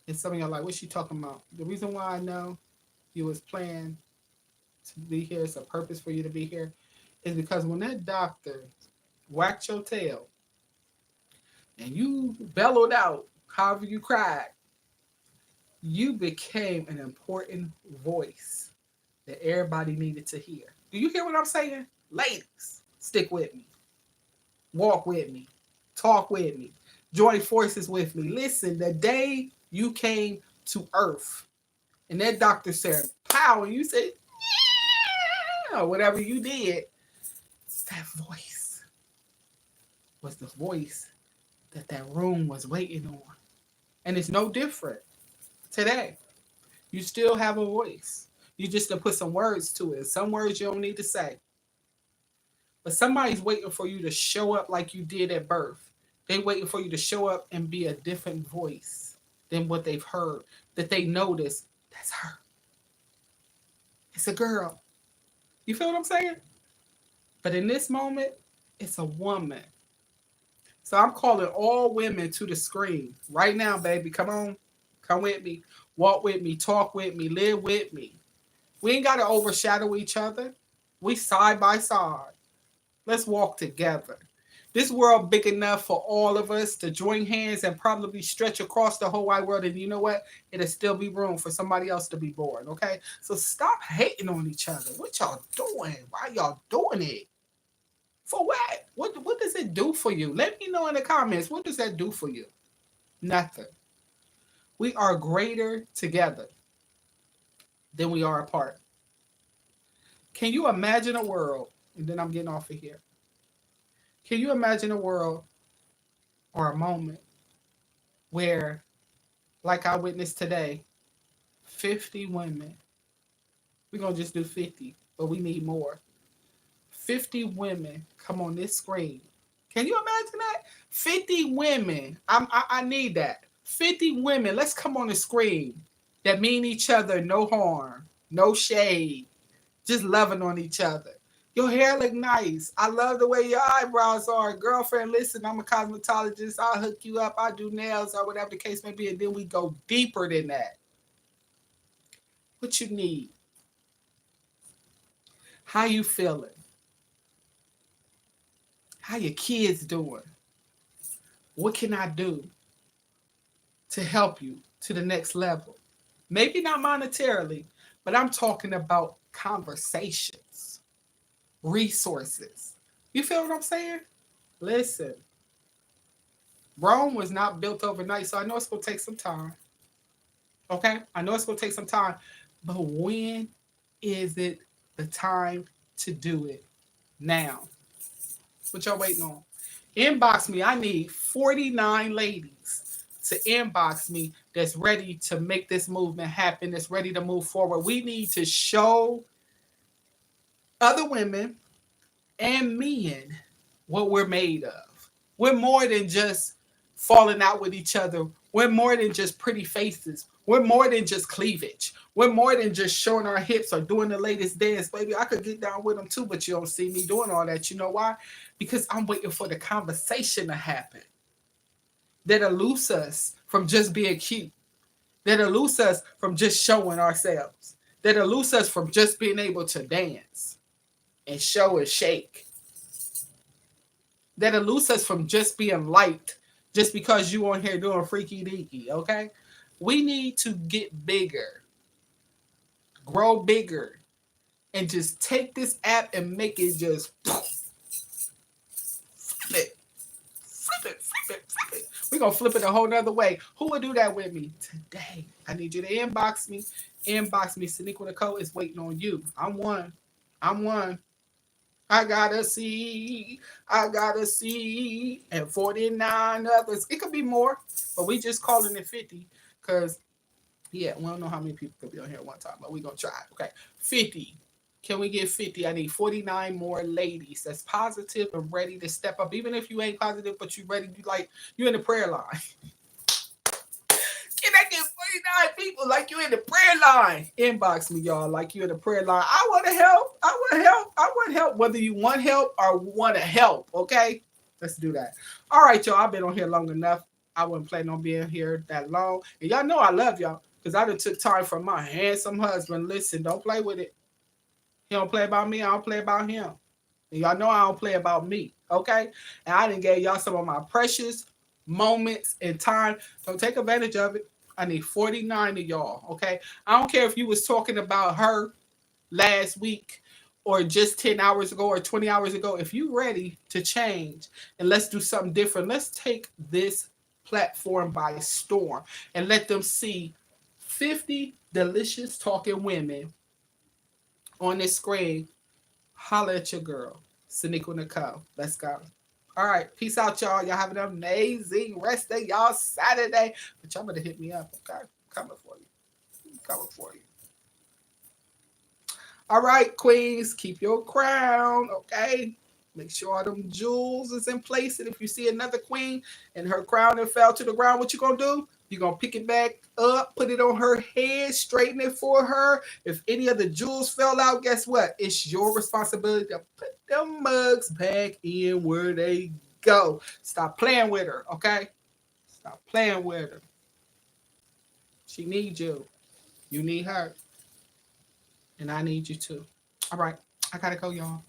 And some of y'all like, what's she talking about? The reason why I know you was planned to be here, it's a purpose for you to be here, is because when that doctor whacked your tail and you bellowed out, however you cried, you became an important voice that everybody needed to hear. Do you hear what I'm saying? Ladies, stick with me. Walk with me. Talk with me. Join forces with me. Listen, the day you came to earth and that doctor said, pow, and you said, yeah, or whatever you did, that voice was the voice that room was waiting on. And it's no different today. You still have a voice. You just to put some words to it. Some words you don't need to say. But somebody's waiting for you to show up like you did at birth. They're waiting for you to show up and be a different voice than what they've heard. That they notice, that's her. It's a girl. You feel what I'm saying? But in this moment, it's a woman. So I'm calling all women to the screen right now, baby. Come on. Come with me. Walk with me. Talk with me. Live with me. We ain't got to overshadow each other. We side by side. Let's walk together. This world big enough for all of us to join hands and probably stretch across the whole wide world. And you know what? It'll still be room for somebody else to be born, okay? So stop hating on each other. What y'all doing? Why y'all doing it? For what? What does it do for you? Let me know in the comments. What does that do for you? Nothing. We are greater together than we are apart. Can you imagine a world? And then I'm getting off of here. Can you imagine a world or a moment where, like I witnessed today, 50 women, we're going to just do 50, but we need more. 50 women come on this screen. Can you imagine that? 50 women. I need that. 50 women. Let's come on the screen that mean each other no harm, no shade, just loving on each other. Your hair look nice. I love the way your eyebrows are. Girlfriend, listen, I'm a cosmetologist. I'll hook you up. I'll do nails or whatever the case may be. And then we go deeper than that. What you need? How you feeling? How your kids doing? What can I do to help you to the next level? Maybe not monetarily, but I'm talking about conversations, resources. You feel what I'm saying? Listen, Rome was not built overnight, so I know it's going to take some time. Okay? I know it's going to take some time. But when is it the time to do it? Now. What y'all waiting on? Inbox me. I need 49 ladies to inbox me that's ready to make this movement happen, that's ready to move forward. We need to show other women and men what we're made of. We're more than just falling out with each other. We're more than just pretty faces. We're more than just cleavage. We're more than just showing our hips or doing the latest dance. Baby, I could get down with them too, but you don't see me doing all that. You know why? Because I'm waiting for the conversation to happen that'll loose us from just being cute, that'll loose us from just showing ourselves, that'll loose us from just being able to dance and show and shake, that'll loose us from just being liked just because you on here doing freaky deaky, okay? We need to get bigger, grow bigger, and just take this app and make it just flip it, flip it, flip it, flip it. We're going to flip it a whole nother way. Who will do that with me today? I need you to inbox me. Inbox me. Cenequa Nikkole is waiting on you. I'm one. I'm one. I gotta see. I gotta see. And 49 others. It could be more, but we just calling it 50 because, yeah, we don't know how many people could be on here at one time, but we're going to try. Okay. 50. Can we get 50? I need 49 more ladies that's positive and ready to step up. Even if you ain't positive, but you ready, you in the prayer line. Can I get 49 people like you in the prayer line? Inbox me, y'all, like you in the prayer line. I want to help. I want to help. I want help. Whether you want help or want to help, okay? Let's do that. All right, y'all. I've been on here long enough. I wasn't planning on being here that long. And y'all know I love y'all because I done took time from my handsome husband. Listen, don't play with it. He don't play about me. I don't play about him. And y'all know I don't play about me, okay? And I done gave y'all some of my precious moments and time. Don't take advantage of it. I need 49 of y'all, okay? I don't care if you was talking about her last week or just 10 hours ago or 20 hours ago. If you ready to change and let's do something different, let's take this platform by storm and let them see 50 delicious talking women on this screen. Holla at your girl, Cenequa Nikkole. Let's go. All right. Peace out, y'all. Y'all have an amazing rest of y'all Saturday. But y'all better hit me up, okay? I'm coming for you. I'm coming for you. All right, queens. Keep your crown, okay? Make sure all them jewels is in place. And if you see another queen and her crown and fell to the ground, what you going to do? You're going to pick it back up, put it on her head, straighten it for her. If any of the jewels fell out, guess what? It's your responsibility to put them mugs back in where they go. Stop playing with her, okay? Stop playing with her. She needs you. You need her. And I need you too. All right. I got to go, y'all.